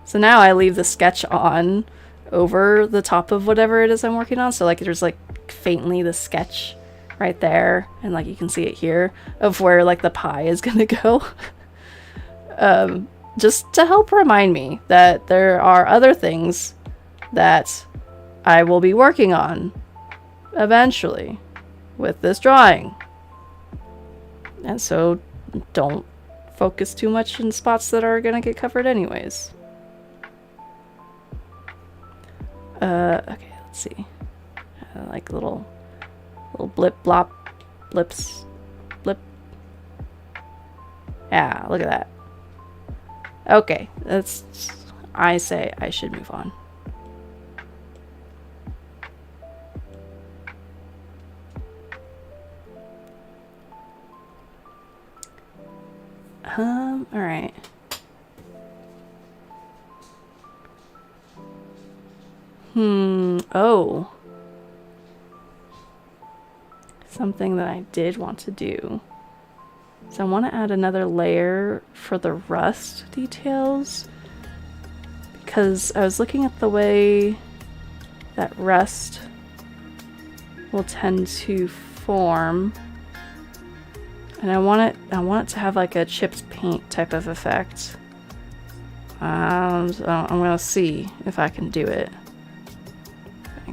Speaker 1: So now I leave the sketch on over the top of whatever it is I'm working on. So like there's like faintly the sketch right there, and like you can see it here of where like the pie is gonna go. Just to help remind me that there are other things that I will be working on eventually with this drawing. And so don't focus too much in spots that are gonna get covered anyways. Okay, let's see. Like little blip blop blips blip. Yeah, look at that. Okay, I say I should move on. Alright. Oh. Something that I did want to do. So I want to add another layer for the rust details, because I was looking at the way that rust will tend to form, and I want it to have like a chipped paint type of effect. So I'm gonna see if I can do it.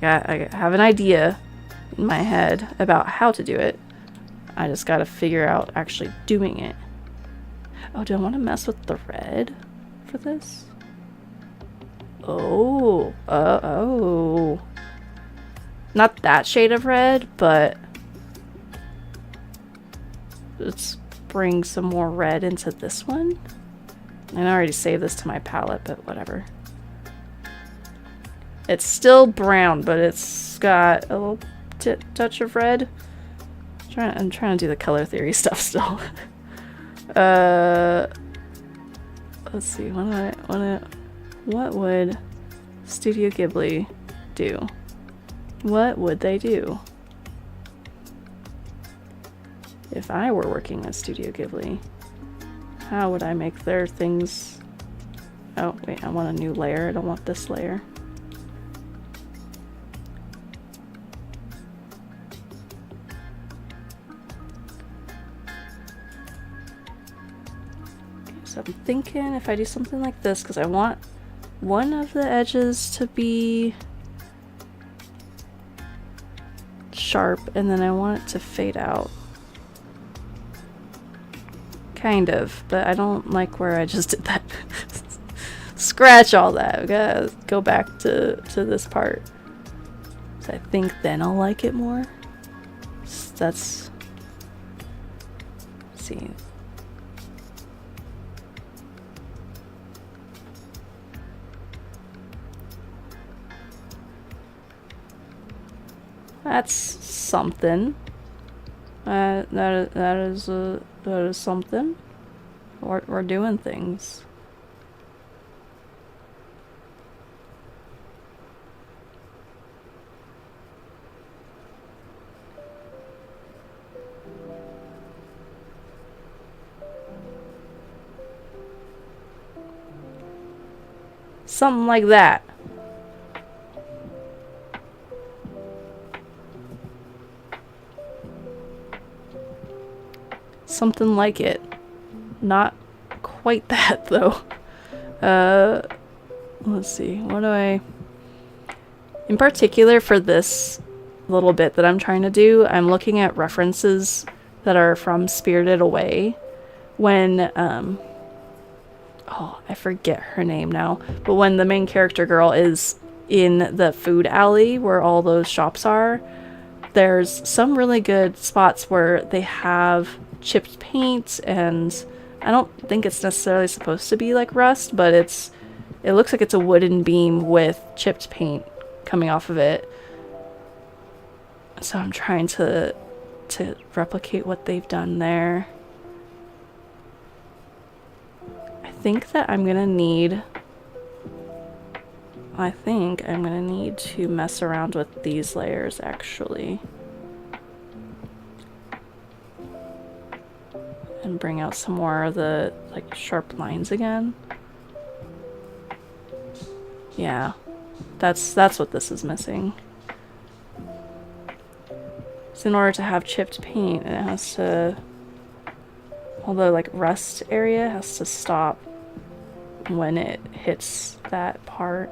Speaker 1: I have an idea in my head about how to do it. I just gotta figure out actually doing it. Oh, do I want to mess with the red for this? Oh, oh. Not that shade of red, but let's bring some more red into this one. And I already saved this to my palette, but whatever. It's still brown, but it's got a little touch of red. I'm trying to do the color theory stuff still. Let's see. What would Studio Ghibli do? What would they do if I were working at Studio Ghibli? How would I make their things... Oh, wait, I want a new layer. I don't want this layer. So I'm thinking if I do something like this, because I want one of the edges to be sharp, and then I want it to fade out. Kind of, but I don't like where I just did that. Scratch all that. We gotta go back to this part. So I think then I'll like it more. So that's... Let's see. That's something. That is something. We're doing things. Something like that. Something like it. Not quite that, though. Let's see. What do I... In particular, for this little bit that I'm trying to do, I'm looking at references that are from Spirited Away. When, oh, I forget her name now. But when the main character girl is in the food alley where all those shops are, there's some really good spots where they have chipped paint, and I don't think it's necessarily supposed to be like rust, but it looks like it's a wooden beam with chipped paint coming off of it. So I'm trying to replicate what they've done there. I think I'm gonna need to mess around with these layers actually. And bring out some more of the like sharp lines again. Yeah, that's what this is missing. So in order to have chipped paint, it has to, all the like rust area has to stop when it hits that part.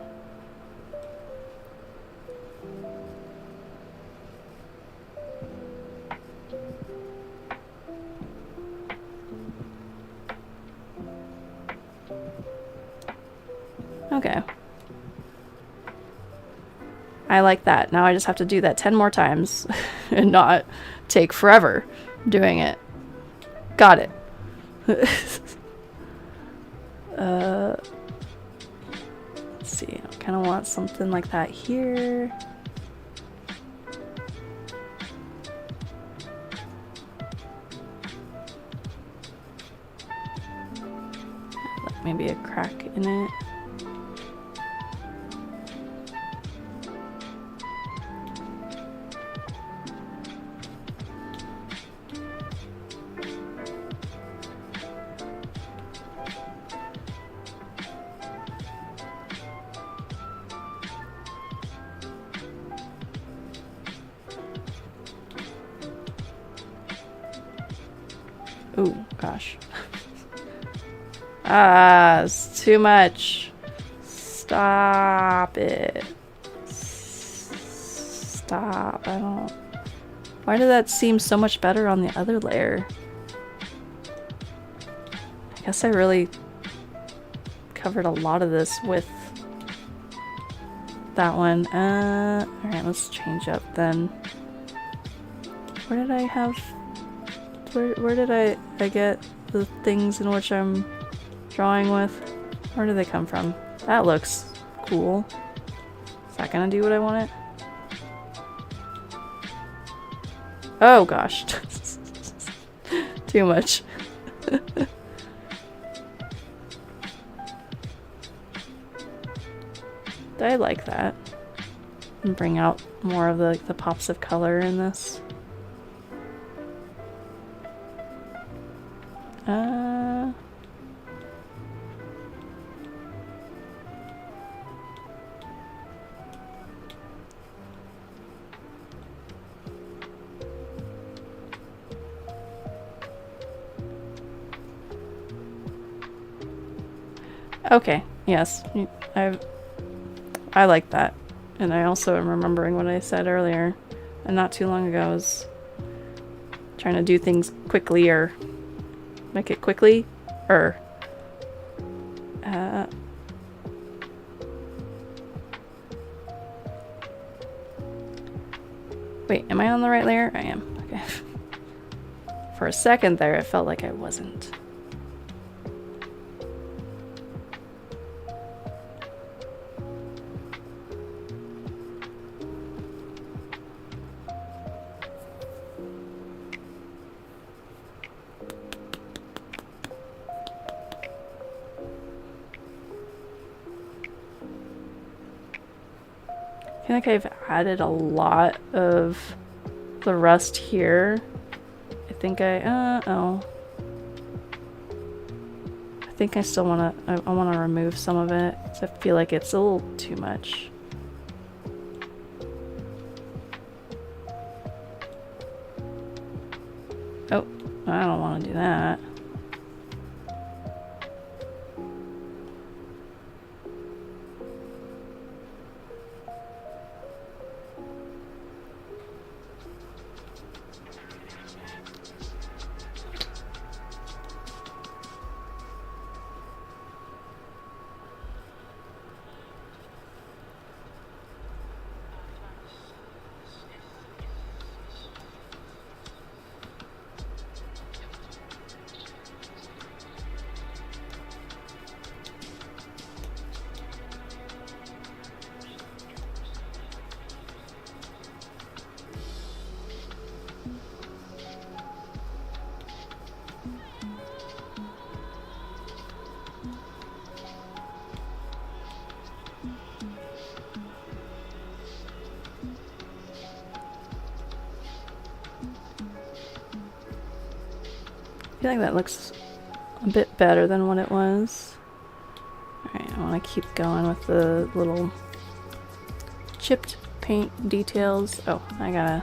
Speaker 1: Okay. I like that. Now I just have to do that 10 more times and not take forever doing it. Got it. Let's see. I kind of want something like that here. Maybe a crack in it. Oh, gosh. Ah, it's too much. Stop it. Stop. I don't... Why did that seem so much better on the other layer? I guess I really covered a lot of this with that one. Alright, let's change up then. Where did I have... Where did I get the things in which I'm drawing with? Where do they come from? That looks cool. Is that gonna do what I want it? Oh gosh. Too much. I like that. And bring out more of the pops of color in this. Okay, yes, I like that. And I also am remembering what I said earlier, and not too long ago, I was trying to do things quickly, or make it quickly, or wait, am I on the right layer? I am. Okay. For a second there, it felt like I wasn't. I feel like I've added a lot of the rust here. I think oh. I think I still wanna, I wanna remove some of it, because I feel like it's a little too much. Oh, I don't wanna do that. I feel like that looks a bit better than what it was. Alright, I want to keep going with the little chipped paint details. Oh, I gotta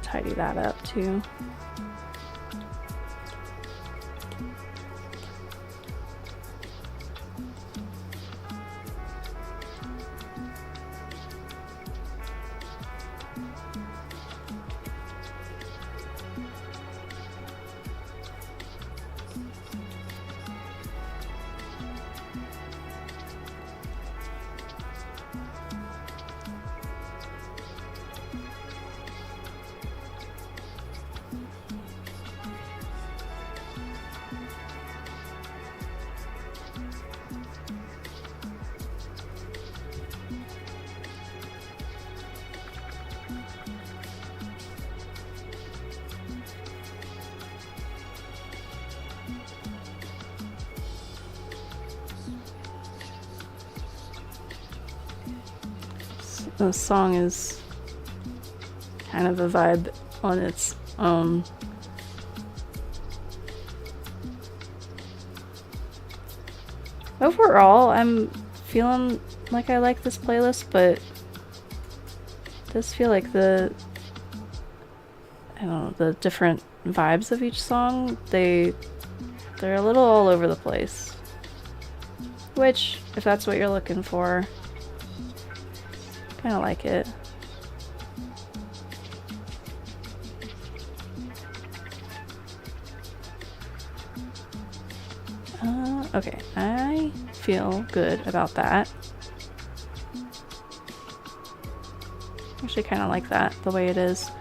Speaker 1: tidy that up too. The song is kind of a vibe on its own. Overall, I'm feeling like I like this playlist, but it does feel like I don't know, the different vibes of each song, they're a little all over the place. Which, if that's what you're looking for, Kind of like it. Okay, I feel good about that. Actually kind of like that, the way it is.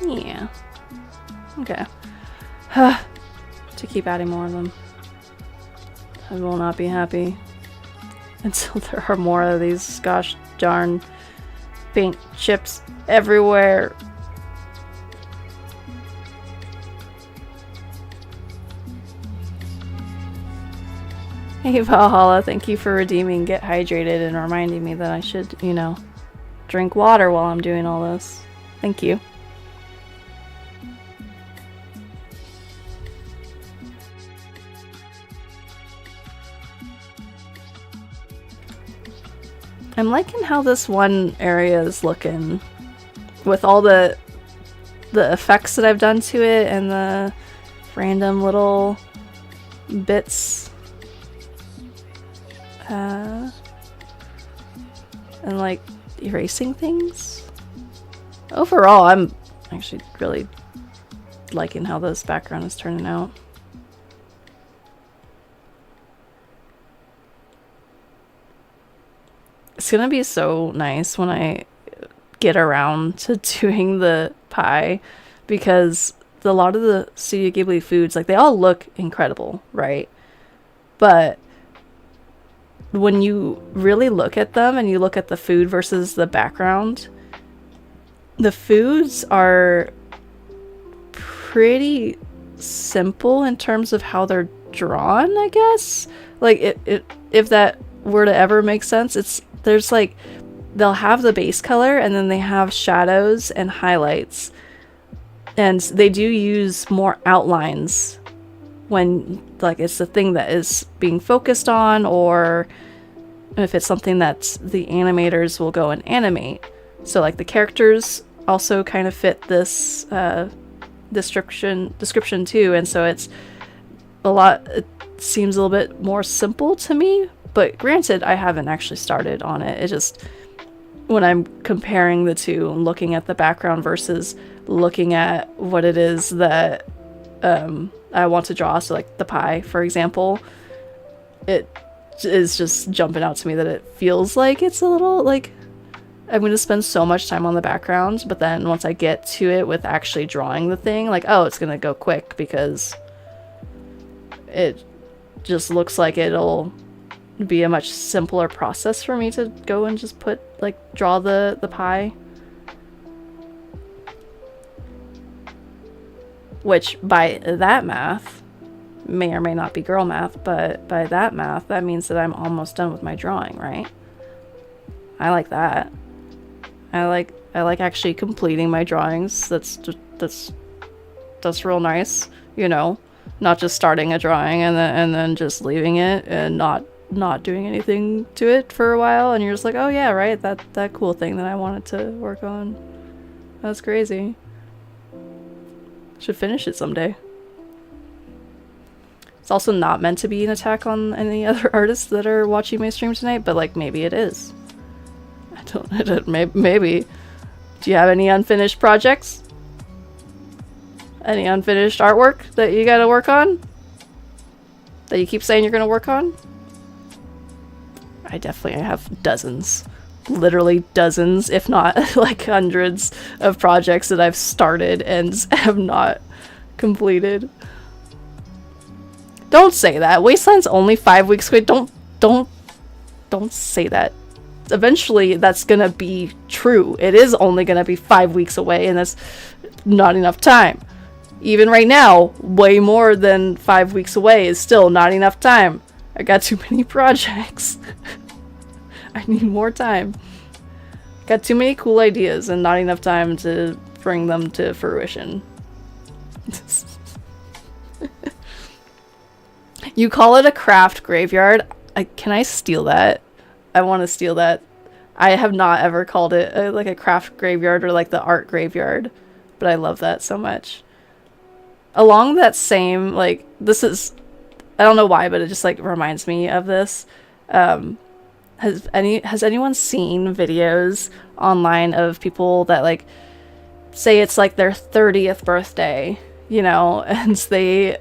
Speaker 1: Yeah. Okay. To keep adding more of them. I will not be happy until there are more of these gosh darn paint chips everywhere. Hey Valhalla, thank you for redeeming Get Hydrated and reminding me that I should, you know, drink water while I'm doing all this. Thank you. I'm liking how this one area is looking with all the effects that I've done to it and the random little bits and like erasing things. Overall, I'm actually really liking how this background is turning out. It's gonna be so nice when I get around to doing the pie, because a lot of the Studio Ghibli foods, like, they all look incredible, right? But when you really look at them and you look at the food versus the background, the foods are pretty simple in terms of how they're drawn, I guess. Like, if that were to ever make sense, there's like, they'll have the base color and then they have shadows and highlights, and they do use more outlines when, like, it's the thing that is being focused on, or if it's something that the animators will go and animate. So like the characters also kind of fit this description too, and so it seems a little bit more simple to me. But granted, I haven't actually started on it. It just, when I'm comparing the two and looking at the background versus looking at what it is that I want to draw, so like the pie, for example, it is just jumping out to me that it feels like it's a little, like, I'm going to spend so much time on the background, but then once I get to it with actually drawing the thing, like, oh, it's going to go quick because it just looks like it'll be a much simpler process for me to go and just draw the pie. Which, by that math, may or may not be girl math, but by that math, that means that I'm almost done with my drawing, right? I like that. I like actually completing my drawings. That's real nice, you know, not just starting a drawing and then just leaving it and not doing anything to it for a while, and you're just like, oh yeah, right, that cool thing that I wanted to work on. That's crazy. Should finish it someday. It's also not meant to be an attack on any other artists that are watching my stream tonight, but like, maybe it is. I don't maybe. Do you have any unfinished projects? Any unfinished artwork that you gotta work on? That you keep saying you're gonna work on? I definitely have dozens. Literally dozens, if not like hundreds of projects that I've started and have not completed. Don't say that. Wasteland's only 5 weeks away. Don't say that. eventually that's gonna be true. It is only gonna be 5 weeks away, and that's not enough time. Even right now, way more than 5 weeks away is still not enough time. I got too many projects. I need more time. Got too many cool ideas and not enough time to bring them to fruition. You call it a craft graveyard? Can I steal that? I want to steal that. I have not ever called it like a craft graveyard or like the art graveyard, but I love that so much. Along that same, like, this is, I don't know why, but it just like reminds me of this. Has anyone seen videos online of people that like say it's like their 30th birthday, you know, and they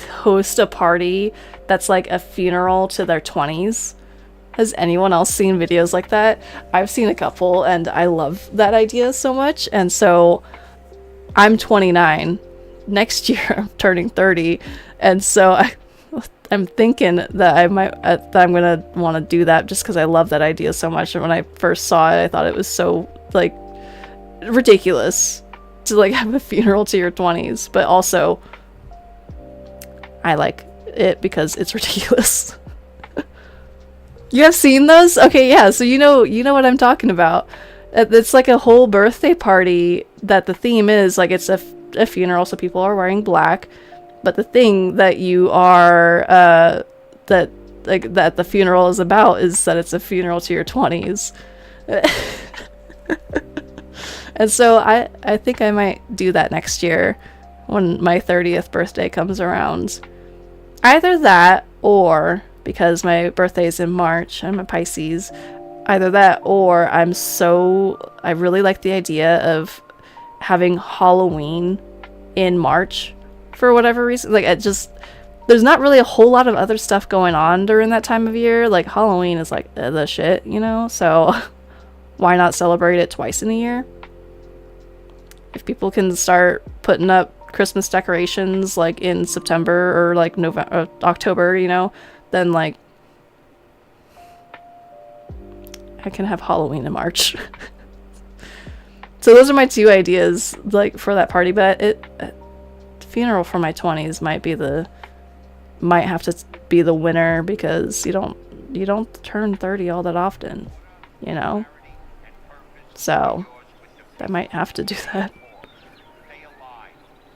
Speaker 1: host a party that's like a funeral to their 20s? Has anyone else seen videos like that? I've seen a couple, and I love that idea so much. And so I'm 29. Next year I'm turning 30, and so I'm thinking that I'm gonna want to do that just because I love that idea so much. And when I first saw it, I thought it was so like ridiculous to like have a funeral to your 20s, but also I like it because it's ridiculous. You have seen those? Okay, yeah, so you know what I'm talking about. It's like a whole birthday party that the theme is like it's a funeral, so people are wearing black, but the thing that you are that the funeral is about is that it's a funeral to your 20s. And so I think I might do that next year when my 30th birthday comes around. Either that, or because my birthday is in March, I'm a Pisces, either that or I really like the idea of having Halloween in March for whatever reason. Like, there's not really a whole lot of other stuff going on during that time of year. Like, Halloween is like the shit, you know? So why not celebrate it twice in a year? If people can start putting up Christmas decorations like in September or like November, October, you know, then like I can have Halloween in March. So those are my two ideas like for that party, but funeral for my 20s might have to be the winner, because you don't turn 30 all that often, you know? So I might have to do that.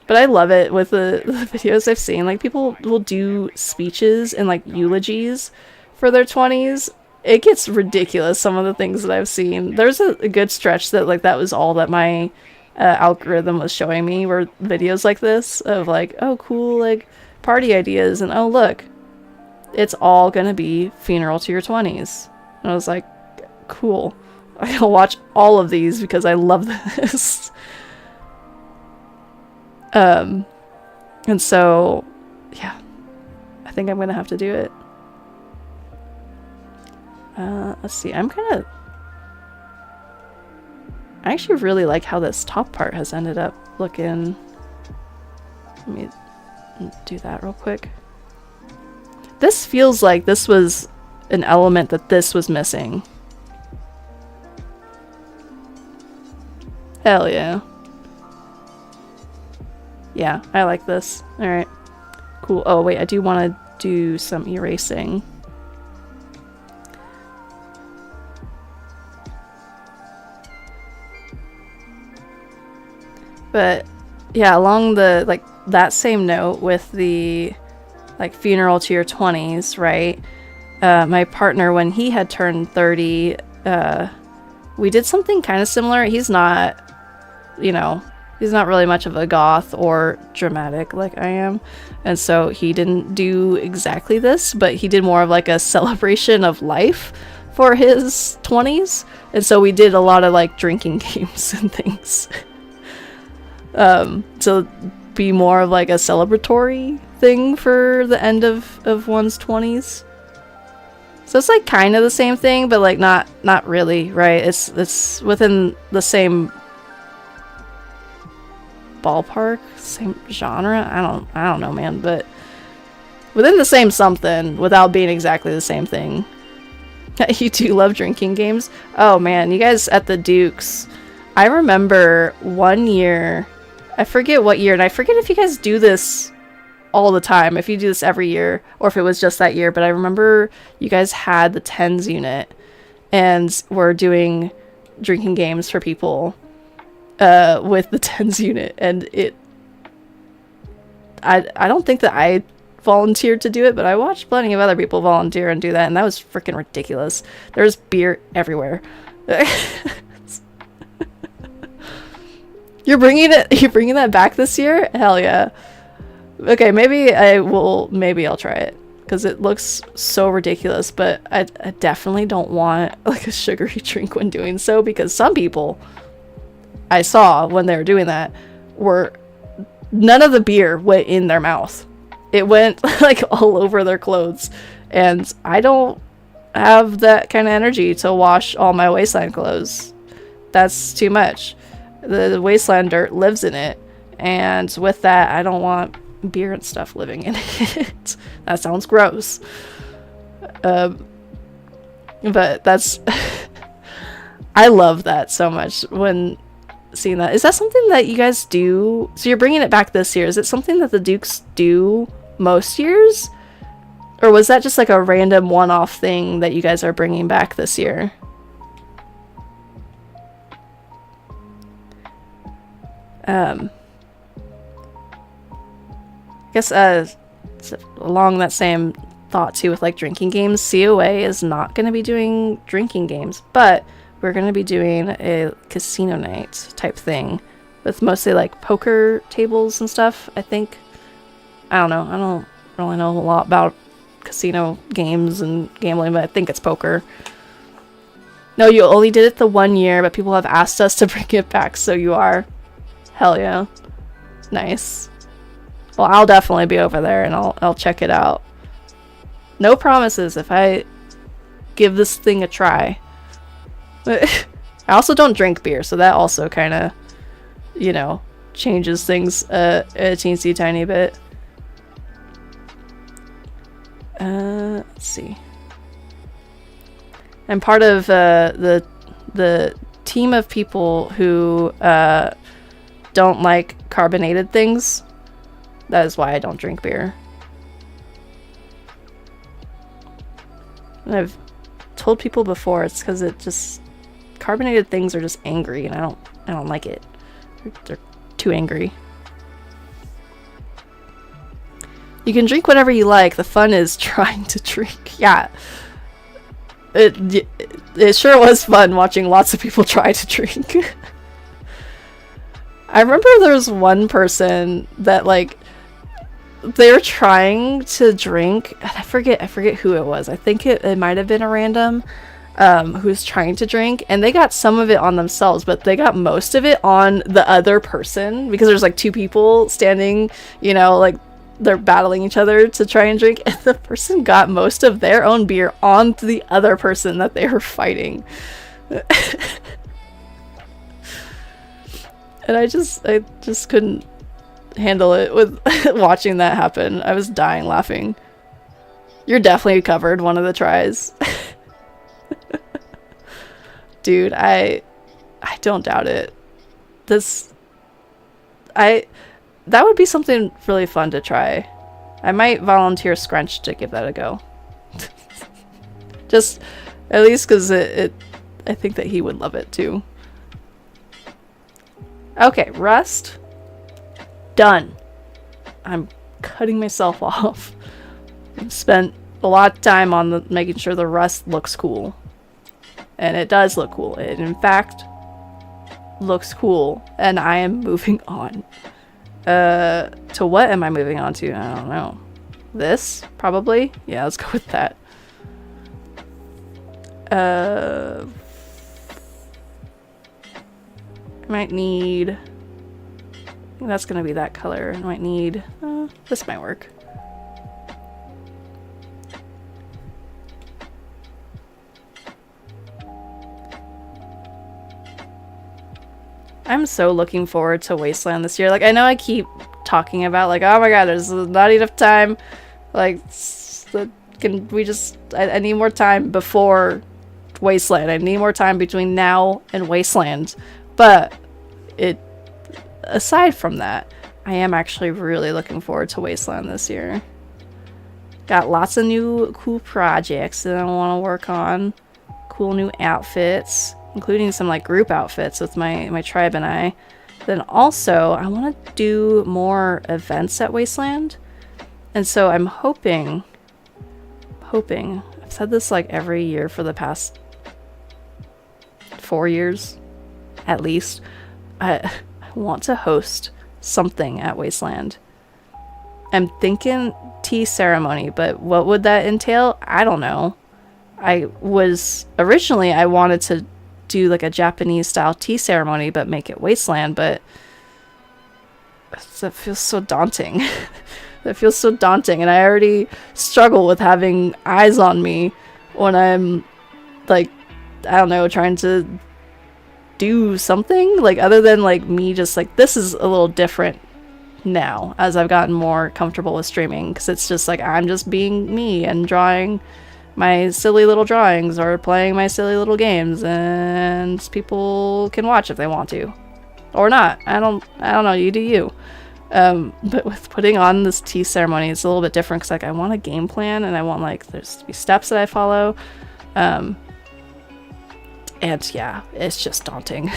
Speaker 1: But I love it with the videos I've seen. Like, people will do speeches and like eulogies for their 20s. It gets ridiculous, some of the things that I've seen. There's a good stretch that like that was all that my algorithm was showing me, were videos like this of like, oh cool, like party ideas, and oh look, it's all gonna be funeral to your 20s. And I was like, cool. I'll watch all of these because I love this. And so, yeah, I think I'm gonna have to do it. Let's see, I actually really like how this top part has ended up looking. Let me do that real quick. This feels like this was an element that this was missing. Hell yeah. Yeah, I like this. Alright. Cool. Oh, wait, I do want to do some erasing. But, yeah, along the, like, that same note with the, like, funeral to your 20s, right? My partner, when he had turned 30, we did something kind of similar. He's not, you know, he's not really much of a goth or dramatic like I am. And so he didn't do exactly this, but he did more of like a celebration of life for his 20s. And so we did a lot of like drinking games and things. To be more of like a celebratory thing for the end of one's 20s. So it's like kind of the same thing, but like not really, right? It's within the same ballpark, same genre. I don't know, man, but within the same something without being exactly the same thing. You do love drinking games? Oh man, you guys at the Dukes. I remember one year, I forget what year, and I forget if you guys do this all the time, if you do this every year, or if it was just that year, but I remember you guys had the tens unit, and were doing drinking games for people with the tens unit, and I don't think that I volunteered to do it, but I watched plenty of other people volunteer and do that, and that was freaking ridiculous. There's beer everywhere. You're bringing that back this year? Hell yeah. Okay, maybe I'll try it, because it looks so ridiculous, but I definitely don't want like a sugary drink when doing so, because some people I saw when they were doing that were, none of the beer went in their mouth. It went like all over their clothes, and I don't have that kind of energy to wash all my wasteland clothes. That's too much. The wasteland dirt lives in it, and with that, I don't want beer and stuff living in it. That sounds gross. But that's I love that so much when seeing that. Is that something that you guys do? So you're bringing it back this year. Is it something that the Dukes do most years? Or was that just like a random one-off thing that you guys are bringing back this year? I guess along that same thought too, with like drinking games, COA is not going to be doing drinking games, but we're going to be doing a casino night type thing with mostly like poker tables and stuff, I think. I don't know. I don't really know a lot about casino games and gambling, but I think it's poker. No, you only did it the one year, but people have asked us to bring it back, so you are. Hell yeah. Nice. Well, I'll definitely be over there, and I'll check it out. No promises if I give this thing a try. I also don't drink beer, so that also kind of, you know, changes things a teensy tiny bit. Let's see. I'm part of the team of people who don't like carbonated things. That is why I don't drink beer. And I've told people before, it's because it just, carbonated things are just angry, and I don't like it. They're too angry. You can drink whatever you like. The fun is trying to drink. Yeah. It sure was fun watching lots of people try to drink. I remember there was one person that, like, they were trying to drink. I forget who it was. I think it might have been a random who was trying to drink, and they got some of it on themselves, but they got most of it on the other person, because there's like two people standing, you know, like they're battling each other to try and drink, and the person got most of their own beer onto the other person that they were fighting. And I just couldn't handle it with watching that happen. I was dying laughing. You're definitely covered one of the tries. Dude, I don't doubt it. That would be something really fun to try. I might volunteer Scrunch to give that a go. Just at least because I think that he would love it too. Okay, Rust. Done. I'm cutting myself off. I've spent a lot of time on making sure the Rust looks cool. And it does look cool. It, in fact, looks cool. And I am moving on. To what am I moving on to? I don't know. This? Probably? Yeah, let's go with that. I might need... I think that's gonna be that color. I might need... this might work. I'm so looking forward to Wasteland this year. Like, I know I keep talking about, like, oh my god, there's not enough time. Like, can we just... I need more time before Wasteland. I need more time between now and Wasteland. But aside from that, I am actually really looking forward to Wasteland this year. Got lots of new cool projects that I want to work on. Cool new outfits, including some like group outfits with my tribe and I. Then also, I want to do more events at Wasteland. And so I'm hoping, I've said this like every year for the past 4 years, at least. I want to host something at Wasteland. I'm thinking tea ceremony, but what would that entail? I don't know. I wanted to do like a Japanese style tea ceremony, but make it Wasteland, but that feels so daunting. That feels so daunting, and I already struggle with having eyes on me when I'm like, I don't know, trying to do something like other than like me just like, this is a little different now as I've gotten more comfortable with streaming, because it's just like I'm just being me and drawing my silly little drawings or playing my silly little games, and people can watch if they want to or not. I don't know, you do you. But with putting on this tea ceremony, it's a little bit different because like I want a game plan and I want like there's to be steps that I follow, and yeah, it's just daunting.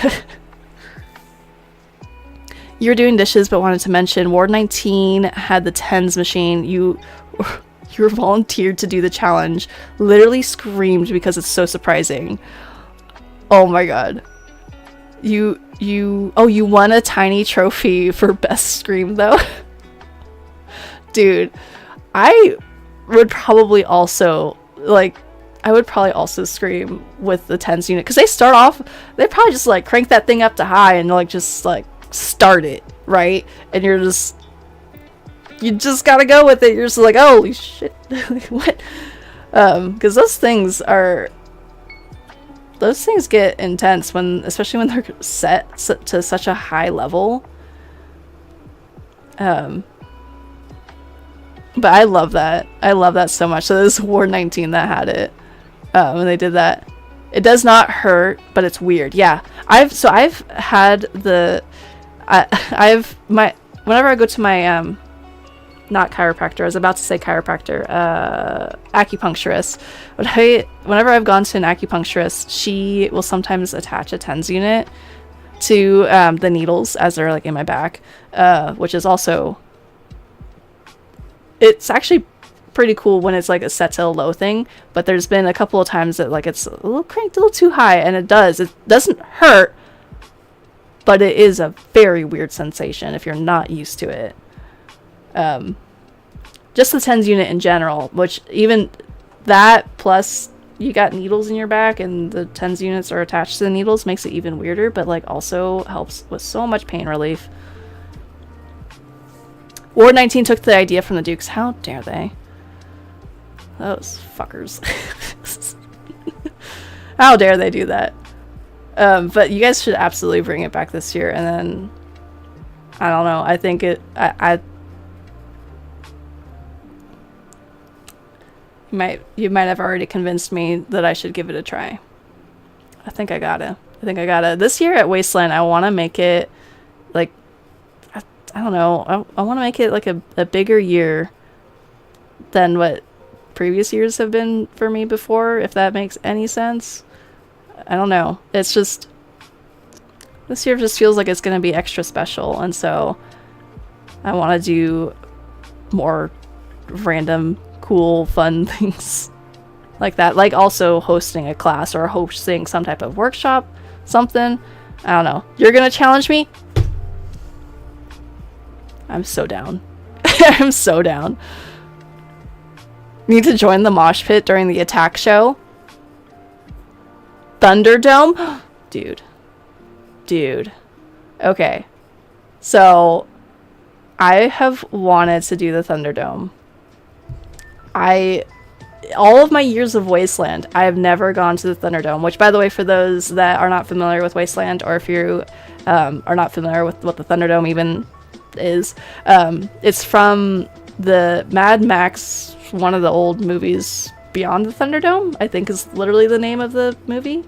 Speaker 1: You're doing dishes, but wanted to mention Ward 19 had the tens machine. You were volunteered to do the challenge. Literally screamed because it's so surprising. Oh my god. You won a tiny trophy for best scream though. Dude, I would probably also scream with the tens unit, because they start off, they probably just like crank that thing up to high and like just like start it, right? And you just gotta go with it. You're just like, holy shit. What? Because those things get intense especially when they're set to such a high level. But I love that so much. So this is Ward 19 that had it, and they did that. It does not hurt, but it's weird. Yeah, I've had whenever I go to my not chiropractor, I was about to say chiropractor, acupuncturist. Whenever I've gone to an acupuncturist, she will sometimes attach a TENS unit to the needles as they're like in my back, which is also, it's actually pretty cool when it's like a set to a low thing, but there's been a couple of times that like it's a little cranked a little too high, and it doesn't hurt, but it is a very weird sensation if you're not used to it. Just the TENS unit in general, which even that plus you got needles in your back and the TENS units are attached to the needles makes it even weirder, but like also helps with so much pain relief. Ward 19 took the idea from the Dukes. How dare they? Those fuckers. How dare they do that? But you guys should absolutely bring it back this year, and then I don't know, I think you might have already convinced me that I should give it a try. I think I gotta. This year at Wasteland, I want to make it like, I don't know, I want to make it like a bigger year than what previous years have been for me before, if that makes any sense. I don't know. It's just, this year just feels like it's going to be extra special, and so I want to do more random, cool, fun things like that. Like also hosting a class or hosting some type of workshop, something. I don't know. You're going to challenge me? I'm so down. I'm so down. Need to join the mosh pit during the attack show? Thunderdome? Dude. Okay. So, I have wanted to do the Thunderdome. All of my years of Wasteland, I have never gone to the Thunderdome, which, by the way, for those that are not familiar with Wasteland, or if you are not familiar with what the Thunderdome even is, it's from the Mad Max, one of the old movies, Beyond the Thunderdome, I think is literally the name of the movie.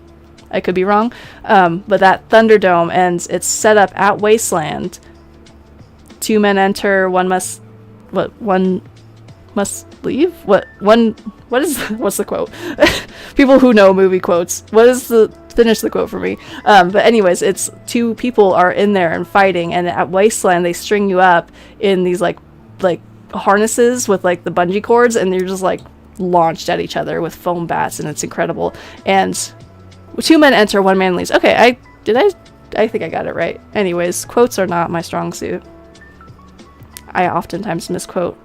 Speaker 1: I could be wrong. But that Thunderdome, and it's set up at Wasteland. 2 men enter, one must leave? What's the quote? People who know movie quotes. Finish the quote for me. But anyways, it's 2 people are in there and fighting, and at Wasteland they string you up in these like harnesses with like the bungee cords, and you're just like launched at each other with foam bats, and it's incredible. And 2 men enter, 1 man leaves. Okay, I think I got it right. Anyways, quotes are not my strong suit. I oftentimes misquote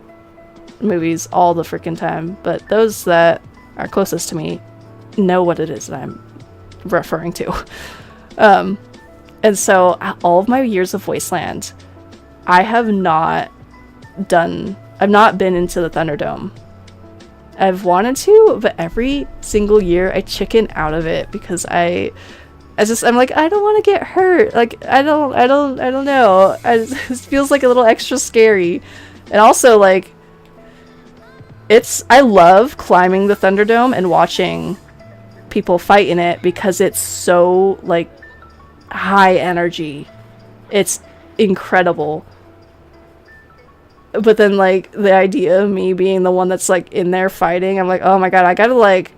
Speaker 1: movies all the freaking time, but those that are closest to me know what it is that I'm referring to. And so all of my years of Wasteland, I've not been into the Thunderdome. I've wanted to, but every single year I chicken out of it because I'm like, I don't want to get hurt. Like, I don't know. It feels like a little extra scary. And also, like, I love climbing the Thunderdome and watching people fight in it because it's so, like, high energy. It's incredible. But then, like, the idea of me being the one that's, like, in there fighting, I'm like, oh my god, I gotta, like,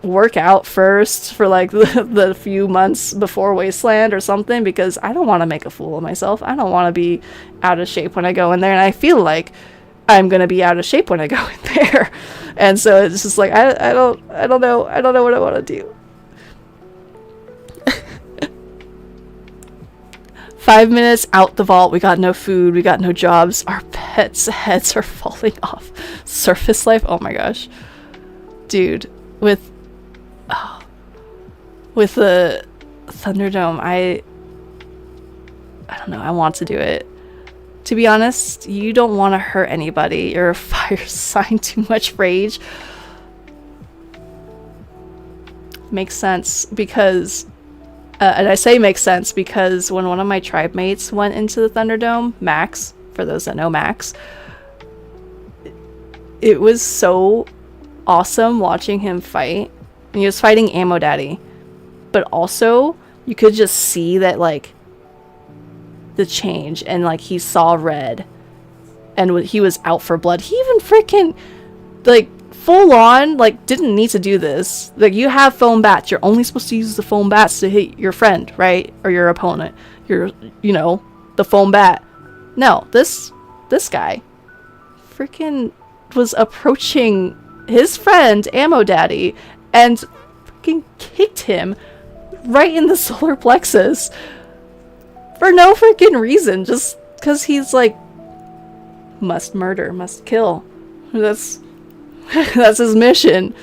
Speaker 1: work out first for, like, the few months before Wasteland or something, because I don't want to make a fool of myself. I don't want to be out of shape when I go in there, and I feel like I'm gonna be out of shape when I go in there. And so it's just like, I don't know what I want to do. 5 minutes out the vault, we got no food, we got no jobs, our pets' heads are falling off. Surface life, oh my gosh. Dude, with the Thunderdome, I don't know, I want to do it. To be honest, you don't want to hurt anybody. You're a fire sign, too much rage. Makes sense, because and I say makes sense because when one of my tribe mates went into the Thunderdome, Max, for those that know Max, it was so awesome watching him fight. And he was fighting Ammo Daddy. But also, you could just see that, like, the change, and, like, he saw red. And he was out for blood. He even freaking, like, full on, like, didn't need to do this. Like, you have foam bats. You're only supposed to use the foam bats to hit your friend, right? Or your opponent. The foam bat. No, this guy freaking was approaching his friend, Ammo Daddy, and freaking kicked him right in the solar plexus. For no freaking reason. Just because he's like, must murder, must kill. That's his mission.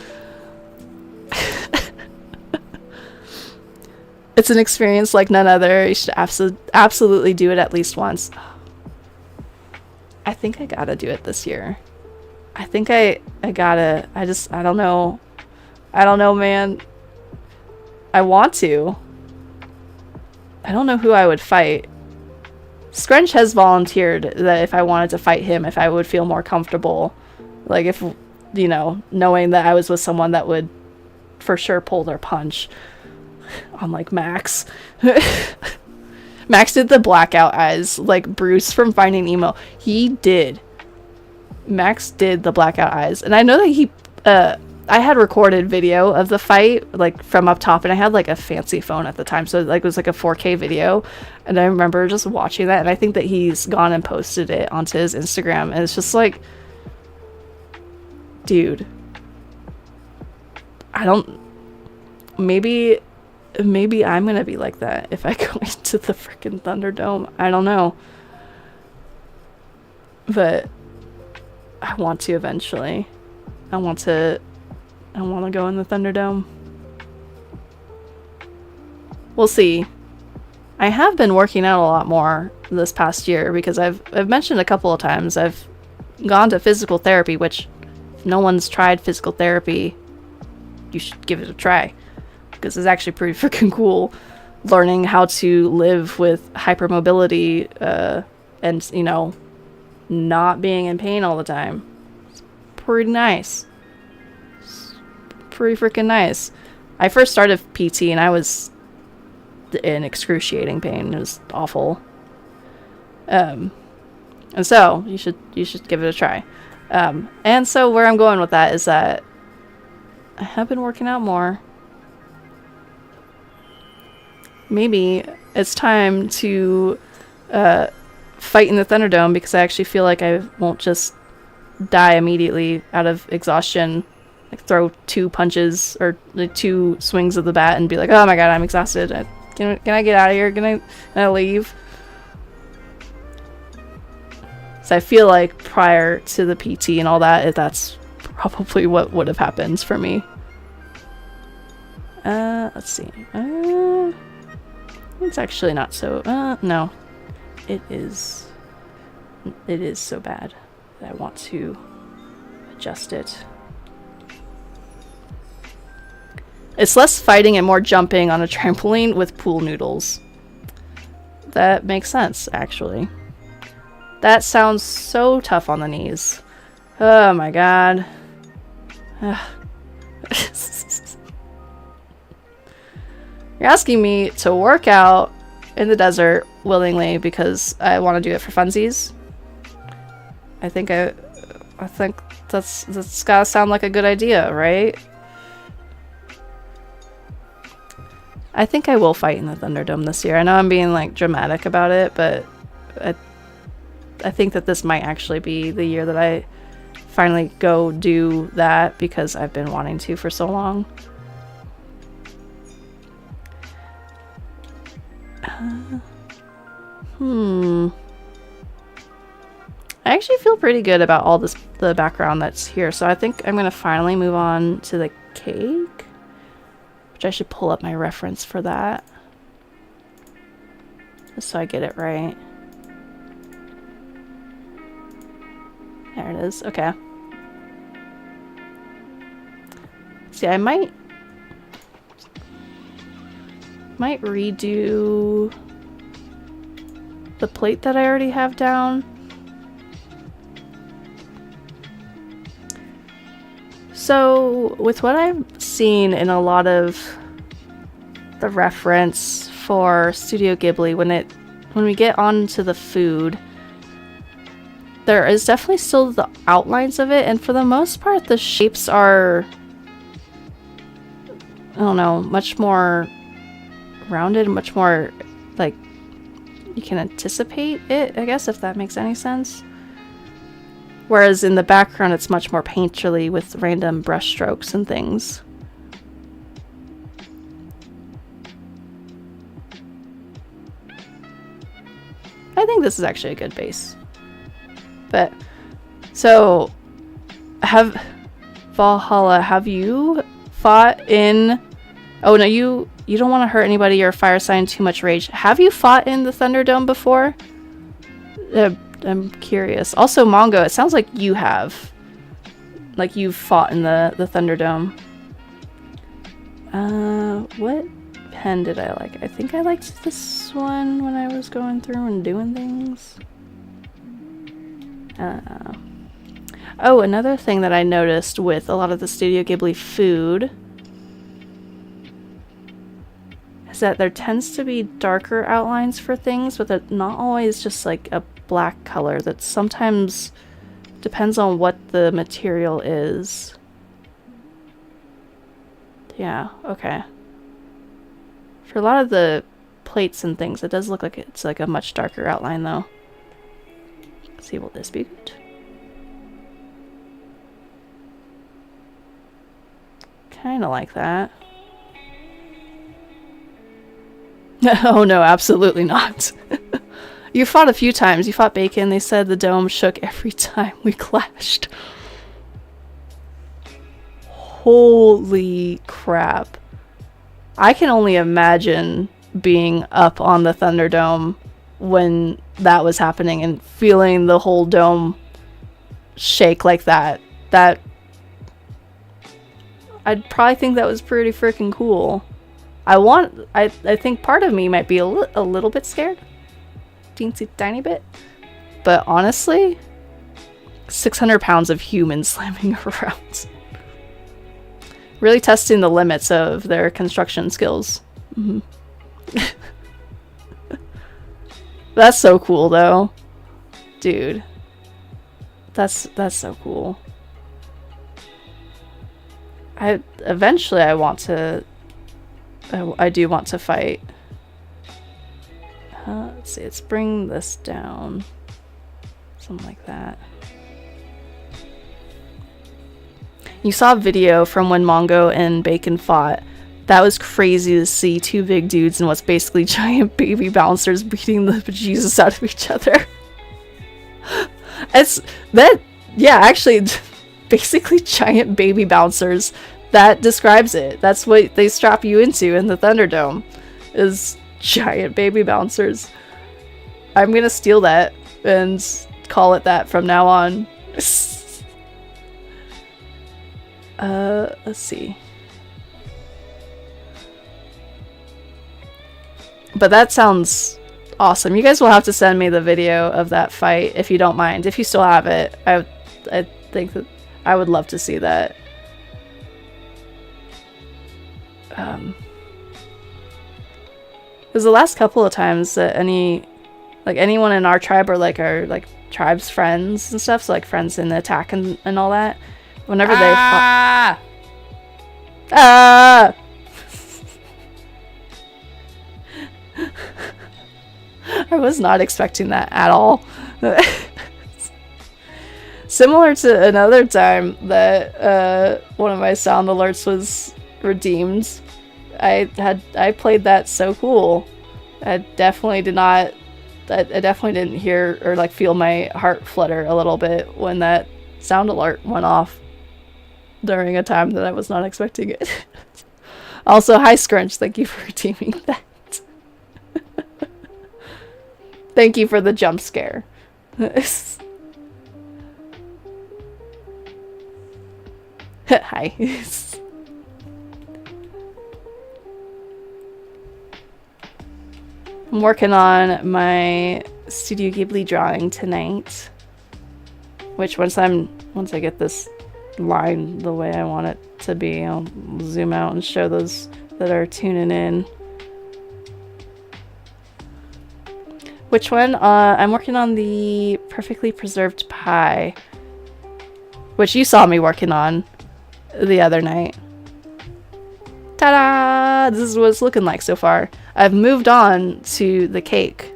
Speaker 1: It's an experience like none other. You should absolutely do it at least once. I think I gotta do it this year. I think I gotta. I don't know. I don't know, man. I want to. I don't know who I would fight. Scrunch has volunteered that if I wanted to fight him, if I would feel more comfortable. Like, if, knowing that I was with someone that would for sure pull their punch. Unlike Max. Max did the blackout eyes, like Bruce from Finding Nemo. Max did the blackout eyes. And I know that I had recorded video of the fight, like, from up top, and I had, like, a fancy phone at the time, so, like, it was, like, a 4K video, and I remember just watching that, and I think that he's gone and posted it onto his Instagram, and it's just, like, dude, maybe I'm gonna be like that if I go into the freaking Thunderdome. I don't know. But I want to eventually. I want to go in the Thunderdome. We'll see. I have been working out a lot more this past year because I've mentioned a couple of times I've gone to physical therapy, which if no one's tried physical therapy, you should give it a try because it's actually pretty freaking cool learning how to live with hypermobility and not being in pain all the time. It's pretty nice. pretty freaking nice. I first started PT and I was in excruciating pain. It was awful. And so you should give it a try. And so where I'm going with that is that I have been working out more. Maybe it's time to fight in the Thunderdome, because I actually feel like I won't just die immediately out of exhaustion, like throw 2 punches or like 2 swings of the bat and be like, oh my god, I'm exhausted. Can I get out of here? Can I leave? So I feel like prior to the PT and all that, that's probably what would have happened for me. Let's see. It's actually not so, no. It is so bad that I want to adjust it. It's less fighting and more jumping on a trampoline with pool noodles. That makes sense, actually. That sounds so tough on the knees. Oh my god. You're asking me to work out in the desert willingly because I want to do it for funsies. I think that's gotta sound like a good idea, right? I think I will fight in the Thunderdome this year. I know I'm being like dramatic about it, but I think that this might actually be the year that I finally go do that, because I've been wanting to for so long. I actually feel pretty good about all the background that's here, so I think I'm gonna finally move on to the cake, which I should pull up my reference for that, just so I get it right. There it is. Okay. See, I might redo the plate that I already have down. So, with what I've seen in a lot of the reference for Studio Ghibli, when we get onto the food, there is definitely still the outlines of it, and for the most part the shapes are, I don't know, much more rounded, much more like you can anticipate it, I guess, if that makes any sense. Whereas in the background it's much more painterly with random brush strokes and things. I think this is actually a good base. But, so, Valhalla, have you fought in, oh no, you don't want to hurt anybody or fire sign too much rage. Have you fought in the Thunderdome before? I'm curious. Also, Mongo, it sounds like you have. Like you've fought in the Thunderdome. What pen did I like? I think I liked this one when I was going through and doing things. Oh, another thing that I noticed with a lot of the Studio Ghibli food is that there tends to be darker outlines for things, but they're not always just like a black color. That sometimes depends on what the material is. Yeah, okay. For a lot of the plates and things, it does look like it's like a much darker outline though. Let's see, will this be good? Kinda like that. Oh no, absolutely not. You fought a few times. You fought Bacon. They said the dome shook every time we clashed. Holy crap. I can only imagine being up on the Thunderdome when that was happening and feeling the whole dome shake like that. I'd probably think that was pretty freaking cool. I think part of me might be a little bit scared. Teensy tiny bit. But honestly, 600 pounds of humans slamming around. Really testing the limits of their construction skills. Mm-hmm. That's so cool, though. Dude. That's so cool. Eventually I want to... I do want to fight. Let's see, let's bring this down. Something like that. You saw a video from when Mongo and Bacon fought. That was crazy to see two big dudes and what's basically giant baby bouncers beating the bejesus out of each other. It's that, yeah, actually, basically giant baby bouncers. That describes it. That's what they strap you into in the Thunderdome, is giant baby bouncers. I'm gonna steal that and call it that from now on. Let's see. But that sounds awesome. You guys will have to send me the video of that fight if you don't mind. If you still have it, I think that I would love to see that. Because the last couple of times that anyone in our tribe or our tribe's friends and stuff, so like friends in the attack and all that, whenever they fought, I was not expecting that at all. Similar to another time that one of my sound alerts was redeemed. I played that so cool. I definitely didn't hear or feel my heart flutter a little bit when that sound alert went off during a time that I was not expecting it. Also, hi Scrunch, thank you for redeeming that. Thank you for the jump scare. Hi. I'm working on my Studio Ghibli drawing tonight, which once I get this line the way I want it to be, I'll zoom out and show those that are tuning in. Which one? I'm working on the perfectly preserved pie, which you saw me working on the other night. Ta-da! This is what it's looking like so far. I've moved on to the cake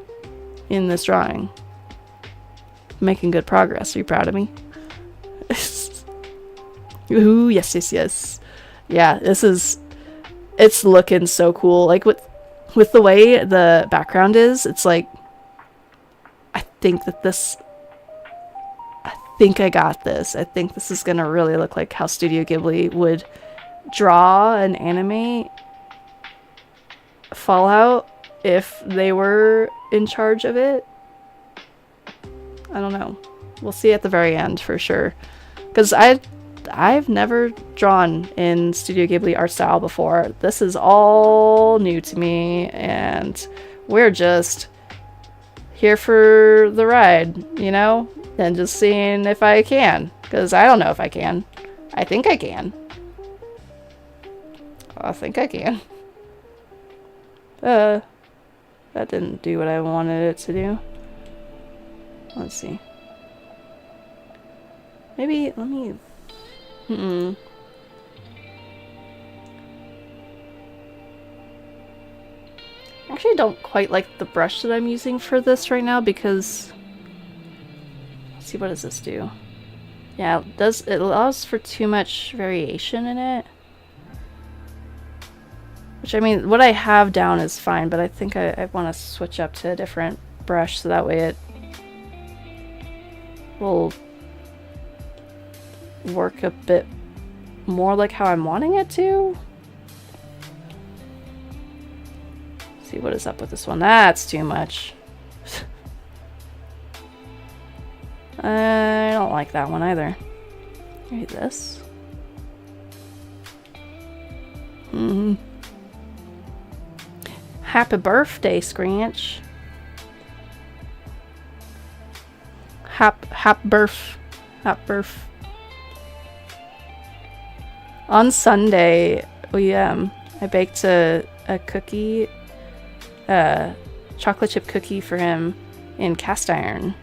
Speaker 1: in this drawing. Making good progress. Are you proud of me? Ooh, yes, yes, yes. Yeah, it's looking so cool. Like with the way the background is, it's like, I think I got this. I think this is gonna really look like how Studio Ghibli would draw and animate Fallout if they were in charge of it. I don't know. We'll see at the very end for sure. Because I've never drawn in Studio Ghibli art style before. This is all new to me, and we're just here for the ride, you know? And just seeing if I can. Because I don't know if I can. I think I can. I think I can. That didn't do what I wanted it to do. Let's see. Maybe, let me... I actually don't quite like the brush that I'm using for this right now because... Let's see, what does this do? Yeah, it allows for too much variation in it. Which, I mean, what I have down is fine, but I think I want to switch up to a different brush so that way it will work a bit more like how I'm wanting it to. Let's see, what is up with this one? That's too much. I don't like that one either. Maybe this. Happy birthday, Scranch. Hap birth. On Sunday, I baked a cookie, chocolate chip cookie for him in cast iron,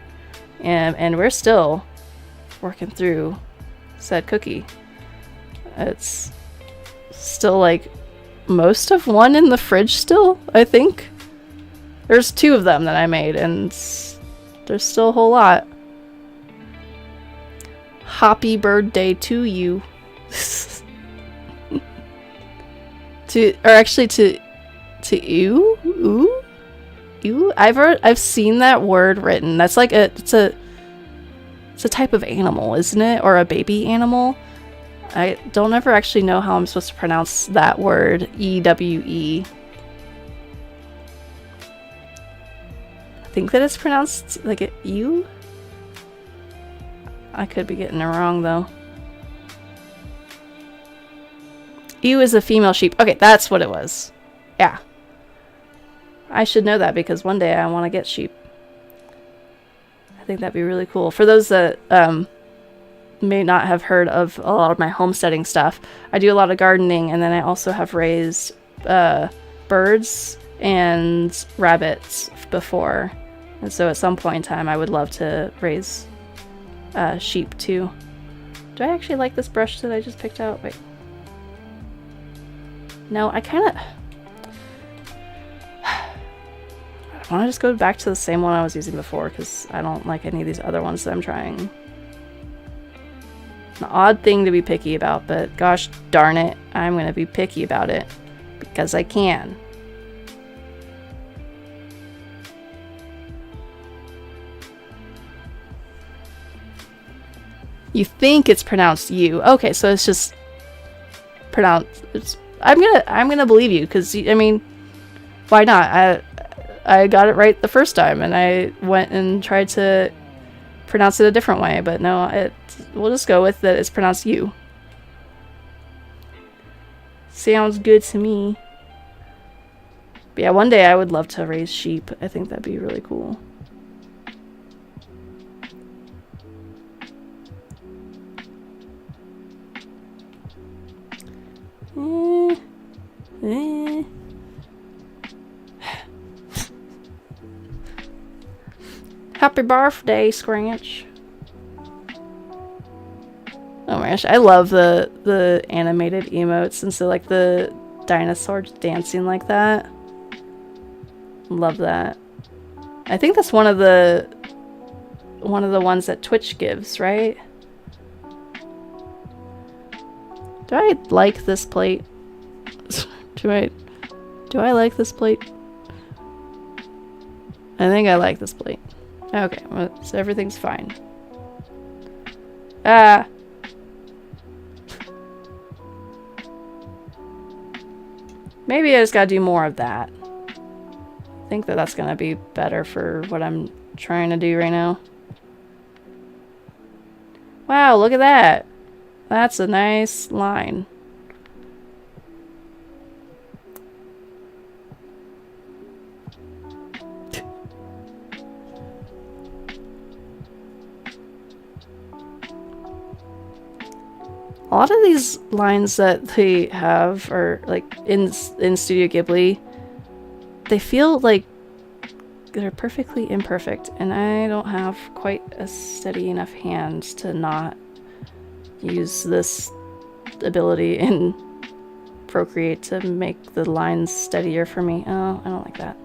Speaker 1: and we're still working through said cookie. It's still like most of one in the fridge still, I think. There's 2 of them that I made, and there's still a whole lot. Happy birthday to you. to you? Ooh? You? I've seen that word written. That's like it's a type of animal, isn't it? Or a baby animal? I don't ever actually know how I'm supposed to pronounce that word. E-W-E. I think that it's pronounced like it you. I could be getting it wrong though. Ewe is a female sheep. Okay, that's what it was. Yeah. I should know that because one day I want to get sheep. I think that'd be really cool. For those that may not have heard of a lot of my homesteading stuff, I do a lot of gardening, and then I also have raised birds and rabbits before. And so at some point in time I would love to raise sheep too. Do I actually like this brush that I just picked out? Wait. No, I kind of... I want to just go back to the same one I was using before because I don't like any of these other ones that I'm trying. An odd thing to be picky about, but gosh darn it, I'm going to be picky about it because I can. You think it's pronounced you. Okay, so it's just pronounced. I'm gonna believe you because I mean, why not? I got it right the first time, and I went and tried to pronounce it a different way, but no, we'll just go with that. It's pronounced you. Sounds good to me. But yeah, one day I would love to raise sheep. I think that'd be really cool. Happy birthday, Scranch. Oh my gosh, I love the animated emotes, and so like the dinosaurs dancing like that. Love that. I think that's one of the ones that Twitch gives, right? Do I like this plate? Do I like this plate? I think I like this plate. Okay, well, so everything's fine. Ah! Maybe I just gotta do more of that. I think that that's gonna be better for what I'm trying to do right now. Wow, look at that! That's a nice line. A lot of these lines that they have are like in Studio Ghibli, they feel like they're perfectly imperfect, and I don't have quite a steady enough hand to not use this ability in Procreate to make the lines steadier for me. Oh, I don't like that.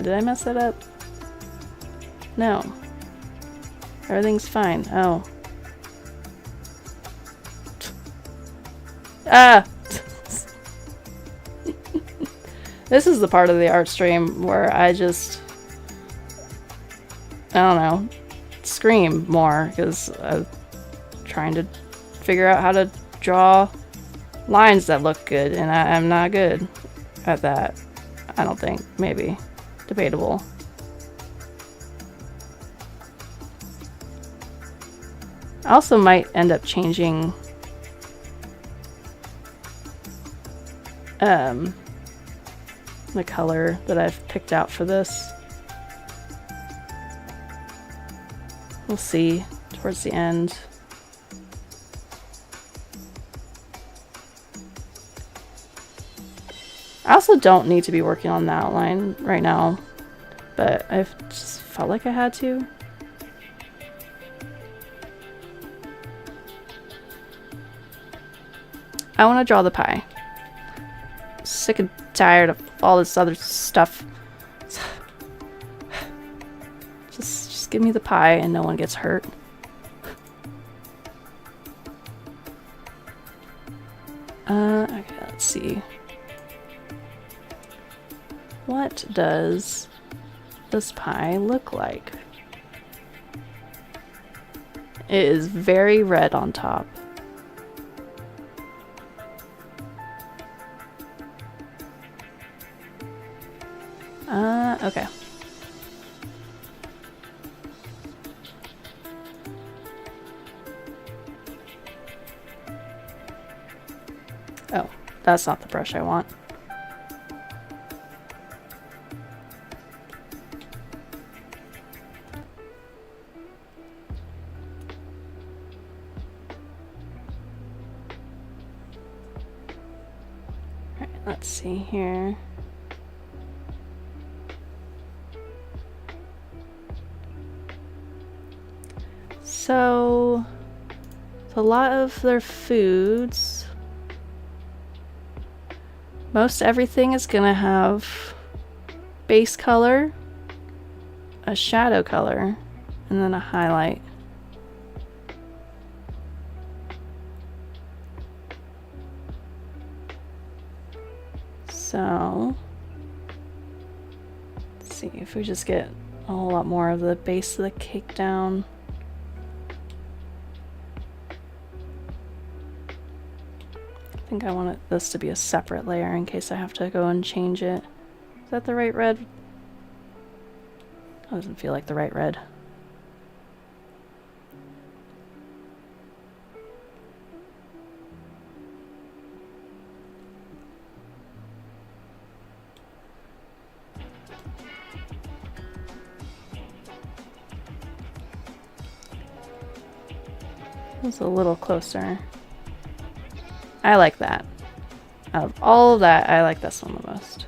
Speaker 1: Did I mess that up? No. Everything's fine. Oh. Ah! This is the part of the art stream where I just... I don't know. Scream more, because I'm trying to figure out how to draw lines that look good, and I'm not good at that. I don't think. Maybe. Debatable. I also might end up changing the color that I've picked out for this. We'll see towards the end. I also don't need to be working on the outline right now, but I've just felt like I had to. I want to draw the pie. Sick and tired of all this other stuff. Just give me the pie and no one gets hurt. Okay, let's see. What does this pie look like? It is very red on top. Okay. Oh, that's not the brush I want. Alright, let's see here. So, a lot of their foods, most everything is gonna have base color, a shadow color, and then a highlight. So, let's see if we just get a whole lot more of the base of the cake down. I think I want this to be a separate layer in case I have to go and change it. Is that the right red? That doesn't feel like the right red. It's a little closer. I like that. Out of all of that, I like this one the most.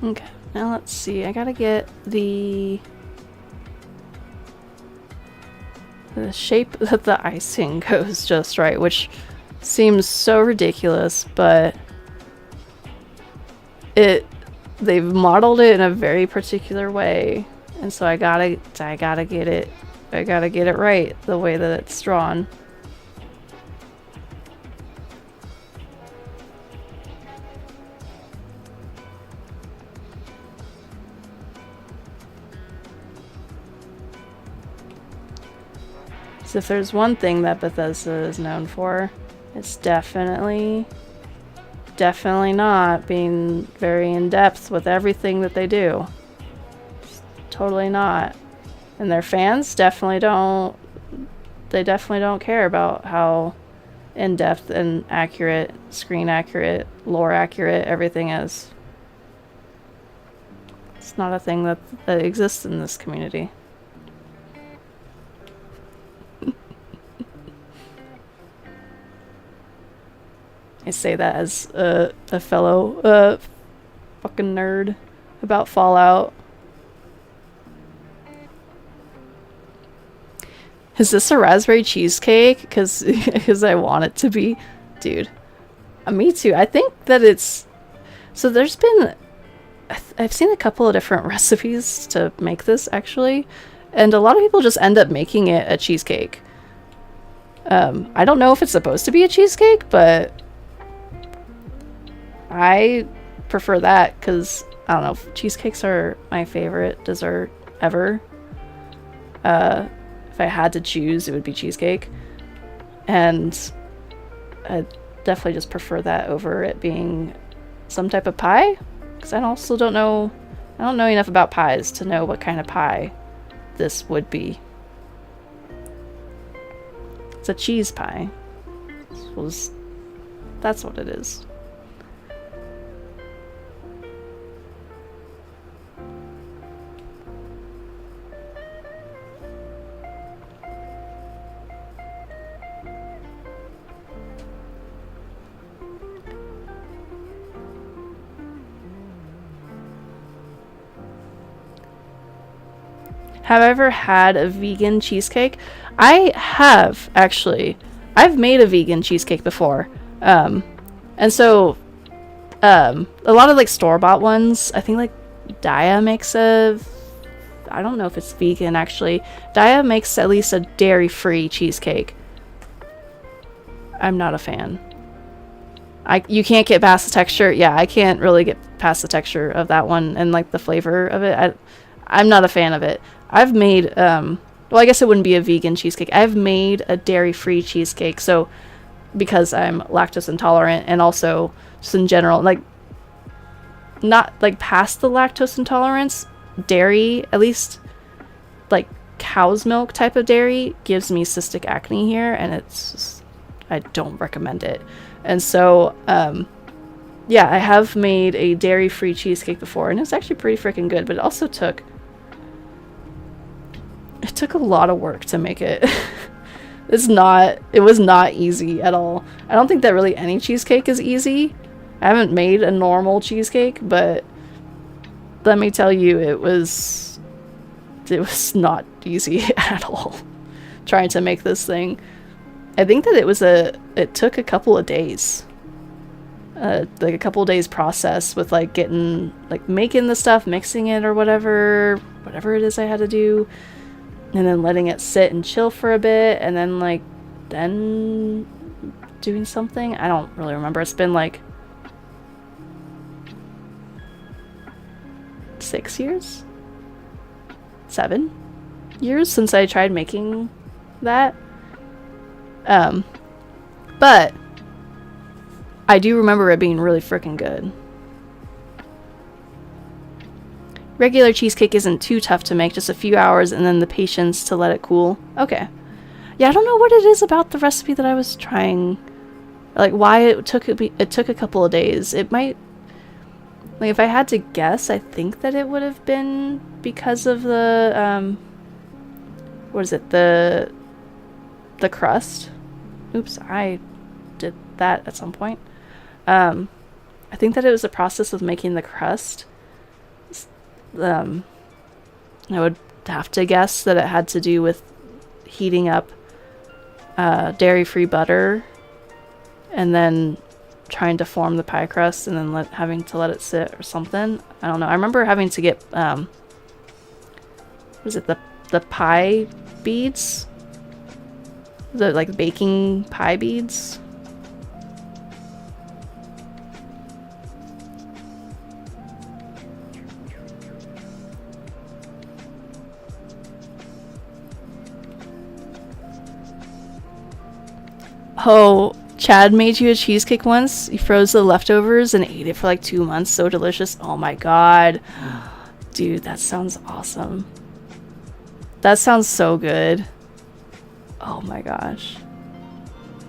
Speaker 1: Okay, now let's see. I gotta get the shape that the icing goes just right, which seems so ridiculous, but they've modeled it in a very particular way, and so I gotta get it right the way that it's drawn. If there's one thing that Bethesda is known for, it's definitely not being very in-depth with everything that they do. It's totally not. And their fans definitely don't care about how in-depth and accurate, screen accurate, lore accurate everything is. It's not a thing that exists in this community. I say that as a fellow fucking nerd about Fallout. Is this a raspberry cheesecake? Because I want it to be. Dude. Me too. I think that it's... So there's been... I've seen a couple of different recipes to make this, actually. And a lot of people just end up making it a cheesecake. I don't know if it's supposed to be a cheesecake, but I prefer that because, I don't know, cheesecakes are my favorite dessert ever. If I had to choose, it would be cheesecake. And I definitely just prefer that over it being some type of pie. Because I also don't know enough about pies to know what kind of pie this would be. It's a cheese pie. That's what it is. Have I ever had a vegan cheesecake? I have, actually. I've made a vegan cheesecake before. And so, a lot of like store-bought ones, I think like Daya makes I don't know if it's vegan actually. Daya makes at least a dairy-free cheesecake. I'm not a fan. You can't get past the texture. Yeah, I can't really get past the texture of that one and like the flavor of it. I'm not a fan of it. I've made, well, I guess it wouldn't be a vegan cheesecake. I've made a dairy-free cheesecake, so because I'm lactose intolerant and also just in general, like, not, like, past the lactose intolerance, dairy, at least, like, cow's milk type of dairy gives me cystic acne here, and it's just, I don't recommend it. And so, yeah, I have made a dairy-free cheesecake before, and it's actually pretty freaking good, but it also took a lot of work to make it. It was not easy at all. I don't think that really any cheesecake is easy. I haven't made a normal cheesecake, but let me tell you, it was not easy at all trying to make this thing. I think that it took a couple of days. Like a couple of days process with like making the stuff, mixing it or whatever it is I had to do. And then letting it sit and chill for a bit, and then doing something. I don't really remember. It's been like 6 years? 7 years since I tried making that. But I do remember it being really freaking good. Regular cheesecake isn't too tough to make, just a few hours and then the patience to let it cool. Okay. Yeah, I don't know what it is about the recipe that I was trying. Like, why it took a couple of days. It might... Like, if I had to guess, I think that it would have been because of the, what is it? The crust? Oops, I did that at some point. I think that it was the process of making the crust. I would have to guess that it had to do with heating up dairy-free butter and then trying to form the pie crust and then having to let it sit or something. I don't know. I remember having to get was it the pie beads? The like baking pie beads? Oh, Chad made you a cheesecake once. He froze the leftovers and ate it for like 2 months. So delicious. Oh my god. Dude, that sounds awesome. That sounds so good. Oh my gosh.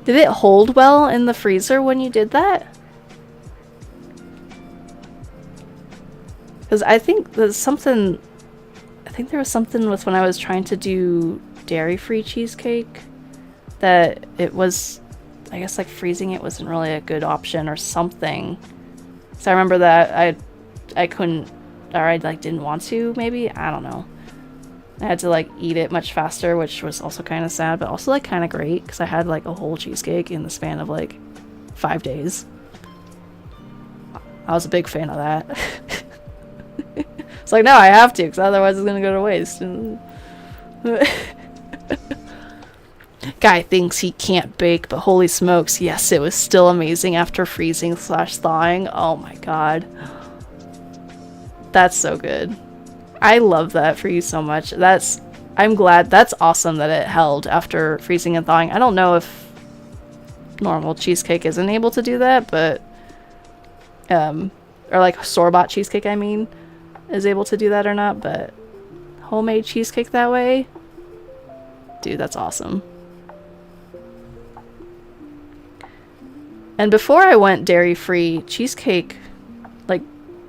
Speaker 1: Did it hold well in the freezer when you did that? Because I think there's something... I think there was something with when I was trying to do dairy-free cheesecake that it was... I guess like freezing it wasn't really a good option or something. So I remember that I couldn't, or I like didn't want to, maybe, I don't know. I had to like eat it much faster, which was also kind of sad, but also like kind of great because I had like a whole cheesecake in the span of like 5 days. I was a big fan of that. It's like, no, I have to because otherwise it's gonna go to waste. Guy thinks he can't bake, but holy smokes, yes, it was still amazing after freezing / thawing. Oh my god. That's so good. I love that for you so much. I'm glad. That's awesome that it held after freezing and thawing. I don't know if normal cheesecake isn't able to do that, but or like store-bought cheesecake, I mean, is able to do that or not, but homemade cheesecake that way, dude, that's awesome. And before I went dairy-free, cheesecake, like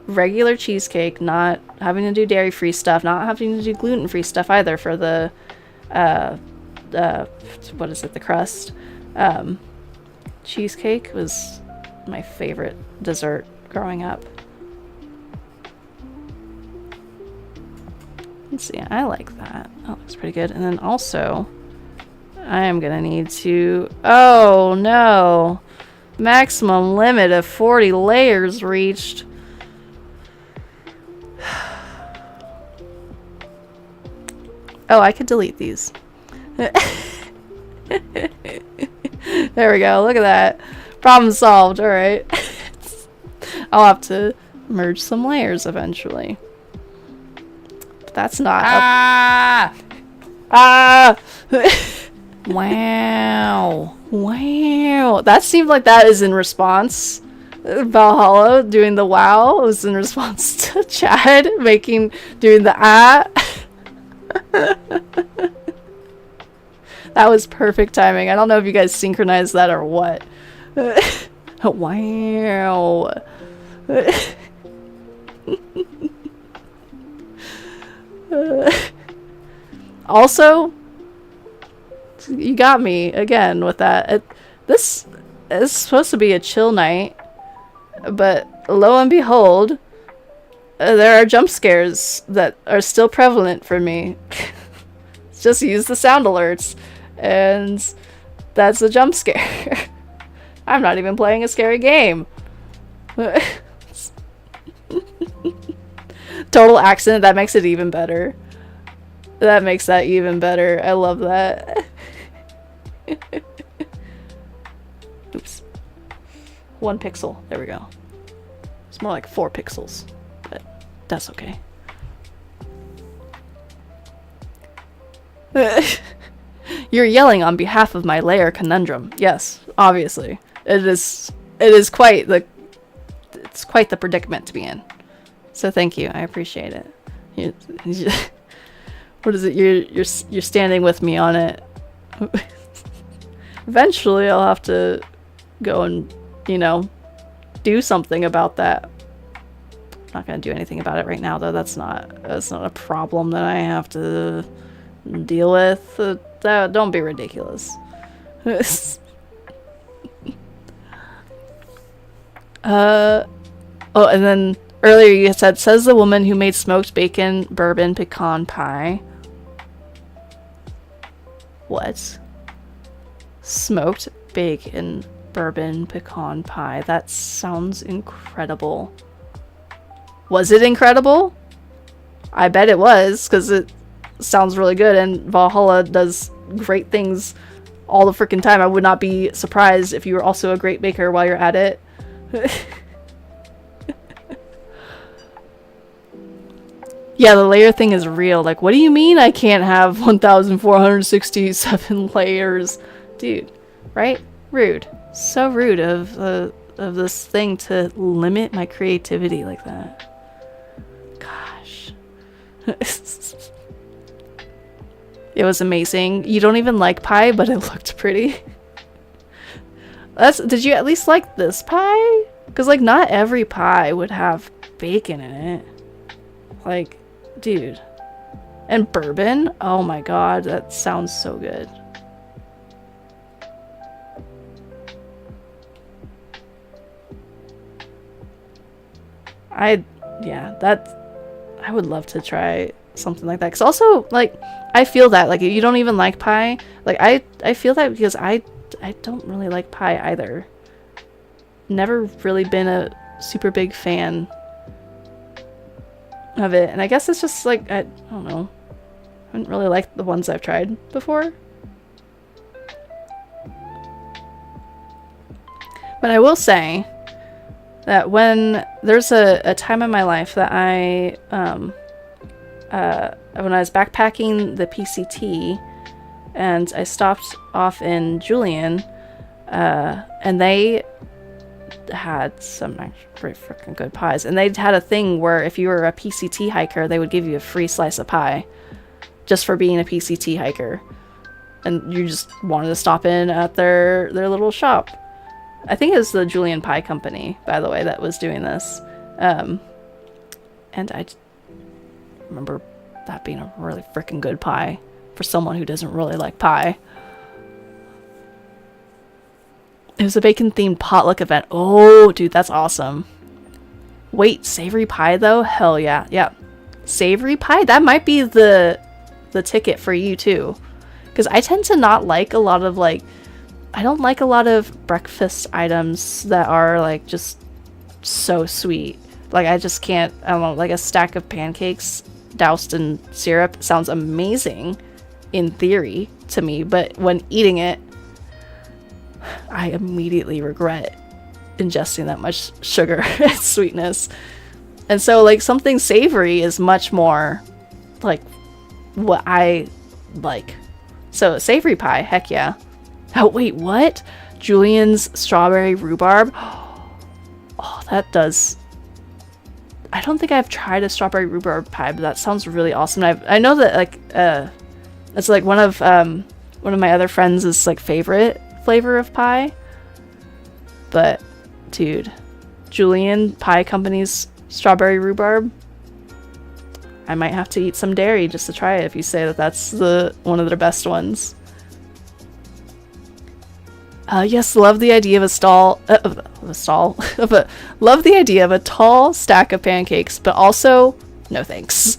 Speaker 1: regular cheesecake, not having to do dairy-free stuff, not having to do gluten-free stuff either for the what is it, the crust, cheesecake was my favorite dessert growing up. Let's see, I like that. That looks pretty good. And then also, I am gonna need to... Oh, no! Maximum limit of 40 layers reached. Oh, I could delete these. There we go, look at that. Problem solved, alright. I'll have to merge some layers eventually. That's not Wow. Wow. That seemed like that is in response. Valhalla doing the wow was in response to Chad doing the ah. That was perfect timing. I don't know if you guys synchronized that or what. Wow. Also, you got me again with that. This is supposed to be a chill night, but lo and behold, there are jump scares that are still prevalent for me. Just use the sound alerts, and that's a jump scare. I'm not even playing a scary game. Total accident, that makes it even better. That makes that even better. I love that. Oops. 1 pixel. There we go. It's more like 4 pixels, but that's okay. You're yelling on behalf of my layer conundrum. Yes, obviously. It's quite the predicament to be in. So thank you. I appreciate it. What is it? You're standing with me on it. Eventually I'll have to go and, you know, do something about that. I'm not gonna do anything about it right now though. That's not a problem that I have to deal with. Don't be ridiculous. Oh, and then earlier you said, says the woman who made smoked bacon bourbon pecan pie. What? Smoked bacon bourbon pecan pie. That sounds incredible. Was it incredible? I bet it was, because it sounds really good, and Valhalla does great things all the freaking time. I would not be surprised if you were also a great baker while you're at it. Yeah, the layer thing is real. Like, what do you mean I can't have 1,467 layers? Dude, right? Rude. So rude of this thing to limit my creativity like that. Gosh. It was amazing. You don't even like pie, but it looked pretty. Did you at least like this pie? Because, like, not every pie would have bacon in it. Like, dude. And bourbon? Oh my god, that sounds so good. I would love to try something like that. Because also, like, I feel that, like, you don't even like pie. Like, I feel that because I don't really like pie either. Never really been a super big fan of it. And I guess it's just, like, I don't know. I haven't really liked the ones I've tried before. But I will say that when there's a time in my life that when I was backpacking the PCT and I stopped off in Julian, and they had some pretty freaking good pies. And they had a thing where if you were a PCT hiker, they would give you a free slice of pie just for being a PCT hiker. And you just wanted to stop in at their little shop. I think it was the Julian Pie Company, by the way, that was doing this. And I remember that being a really freaking good pie for someone who doesn't really like pie. It was a bacon-themed potluck event. Oh, dude, that's awesome. Wait, savory pie, though? Hell yeah. Yeah. Savory pie? That might be the ticket for you, too. Because I tend to not like a lot of, like... I don't like a lot of breakfast items that are, like, just so sweet. Like, I just can't... I don't know, like a stack of pancakes doused in syrup sounds amazing in theory to me. But when eating it, I immediately regret ingesting that much sugar and sweetness. And so, like, something savory is much more, like, what I like. So, savory pie, heck yeah. Oh, wait, what? Julian's strawberry rhubarb? Oh, that does... I don't think I've tried a strawberry rhubarb pie, but that sounds really awesome. I know that, like, it's, like, one of my other friends' like, favorite flavor of pie. But, dude, Julian Pie Company's strawberry rhubarb, I might have to eat some dairy just to try it if you say that that's one of their best ones. Yes, love the idea of love the idea of a tall stack of pancakes, but also no thanks.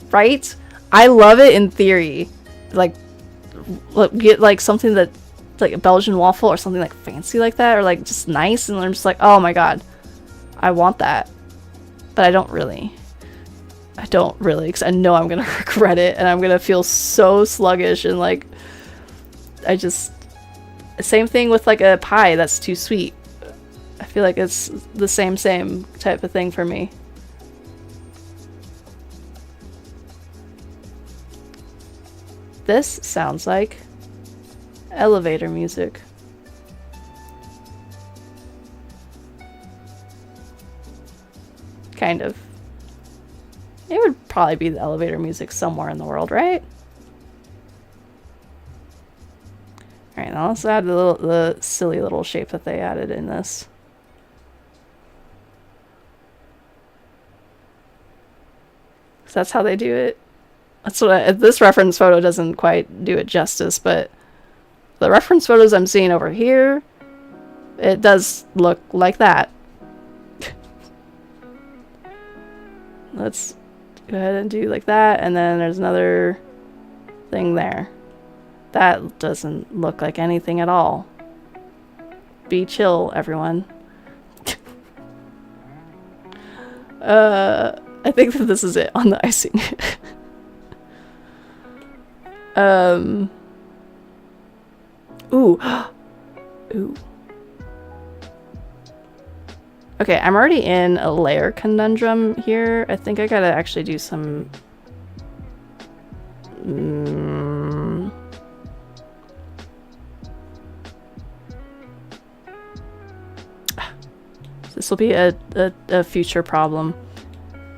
Speaker 1: Right? I love it in theory. Like, get like something that, like a Belgian waffle or something like fancy like that, or like just nice, and I'm just like, oh my god, I want that. But I don't really, because I know I'm gonna regret it, and I'm gonna feel so sluggish, and like, same thing with like a pie that's too sweet. I feel like it's the same type of thing for me. This sounds like elevator music. Kind of. It would probably be the elevator music somewhere in the world, right? Alright, now let's add the silly little shape that they added in this. So that's how they do it. That's what this reference photo doesn't quite do it justice, but the reference photos I'm seeing over here, it does look like that. Let's go ahead and do like that, and then there's another thing there. That doesn't look like anything at all. Be chill, everyone. I think that this is it on the icing. Ooh. Ooh. Okay, I'm already in a layer conundrum here. I think I gotta actually do some... This will be a future problem.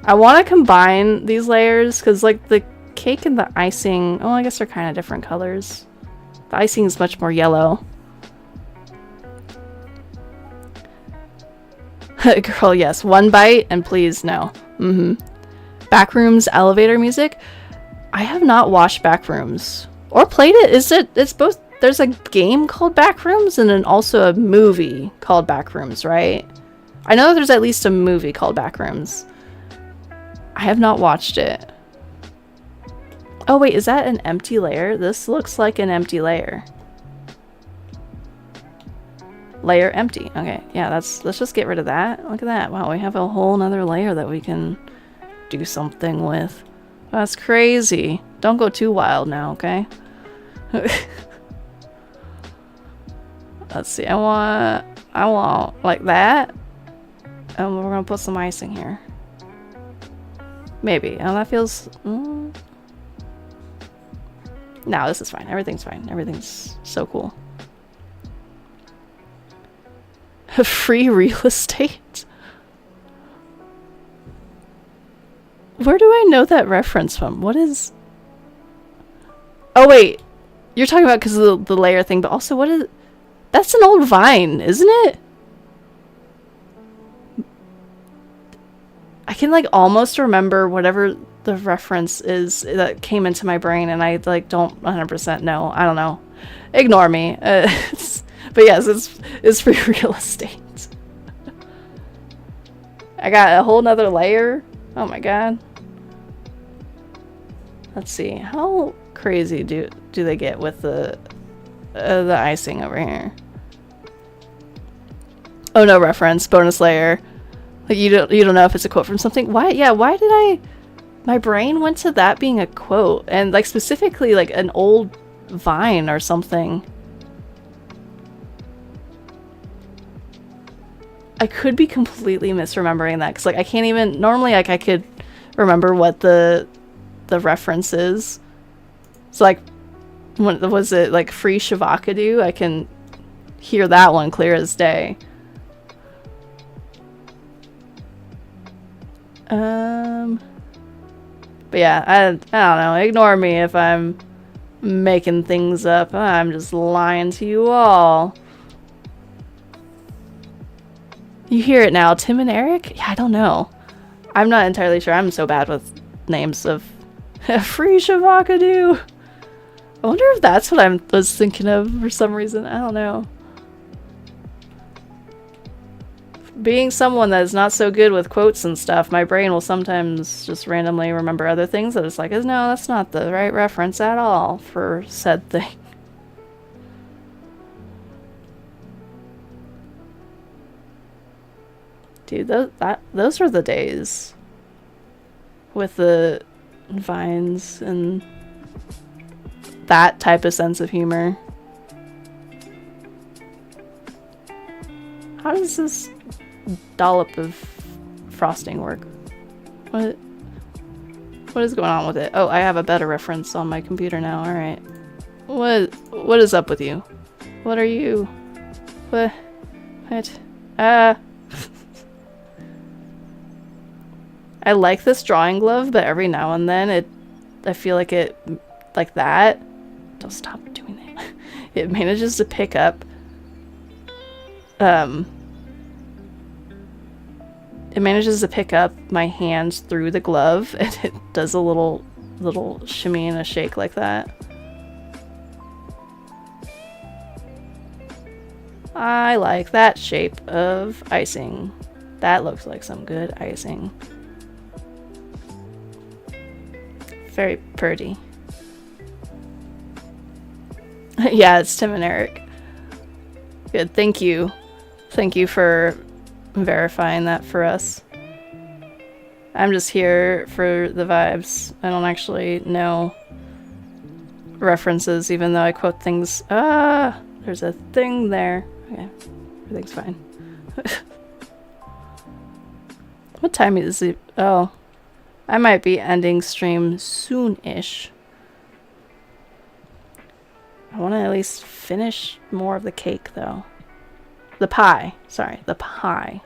Speaker 1: I want to combine these layers because, like, the cake and the icing... Oh, I guess they're kind of different colors. The icing is much more yellow. Girl, yes. One bite and please no. Backrooms elevator music? I have not watched Backrooms. Or played it. It's both... There's a game called Backrooms and then also a movie called Backrooms, right? I know there's at least a movie called Backrooms. I have not watched it. Oh wait, is that an empty layer? This looks like an empty layer. Layer empty. Okay, yeah, let's just get rid of that. Look at that. Wow, we have a whole nother layer that we can do something with. That's crazy. Don't go too wild now, okay? Let's see, I want I want like that. And we're gonna put some icing here. Maybe. And that feels... No, this is fine. Everything's fine. Everything's so cool. Free real estate? Where do I know that reference from? What is... Oh, wait. You're talking about because of the layer thing, but also what is... That's an old Vine, isn't it? I can, like, almost remember whatever the reference is that came into my brain, and I, like, don't 100% know. I don't know. Ignore me. But yes, it's free real estate. I got a whole nother layer. Oh my god. Let's see. How crazy do they get with the icing over here? Oh, no reference. Bonus layer. Like you don't know if it's a quote from something. Why? Yeah. Why did I? My brain went to that being a quote, and like specifically like an old Vine or something. I could be completely misremembering that because like I can't even normally like I could remember what the reference is. So like when was it like Free Shavakadu? I can hear that one clear as day. But yeah, I don't know. Ignore me if I'm making things up. I'm just lying to you all. You hear it now. Tim and Eric? Yeah, I don't know. I'm not entirely sure. I'm so bad with names of Free Shavakadu. I wonder if that's what I was thinking of for some reason. I don't know. Being someone that is not so good with quotes and stuff, my brain will sometimes just randomly remember other things that it's like, no, that's not the right reference at all for said thing. Dude, those were the days with the vines and that type of sense of humor. How does this dollop of frosting work? What is going on with it? Oh, I have a better reference on my computer now. All right. What is up with you? What are you? What? I like this drawing glove, but every now and then I feel like it, like that. Don't stop doing that. It manages to pick up, it manages to pick up my hands through the glove, and it does a little shimmy and a shake like that. I like that shape of icing. That looks like some good icing. Very pretty. Yeah, it's Tim and Eric. Good, thank you. Thank you for verifying that for us. I'm just here for the vibes. I don't actually know references, even though I quote things. There's a thing there. Okay, everything's fine. What time is it? Oh, I might be ending stream soon-ish. I want to at least finish more of the cake, though. The pie. Sorry, the pie.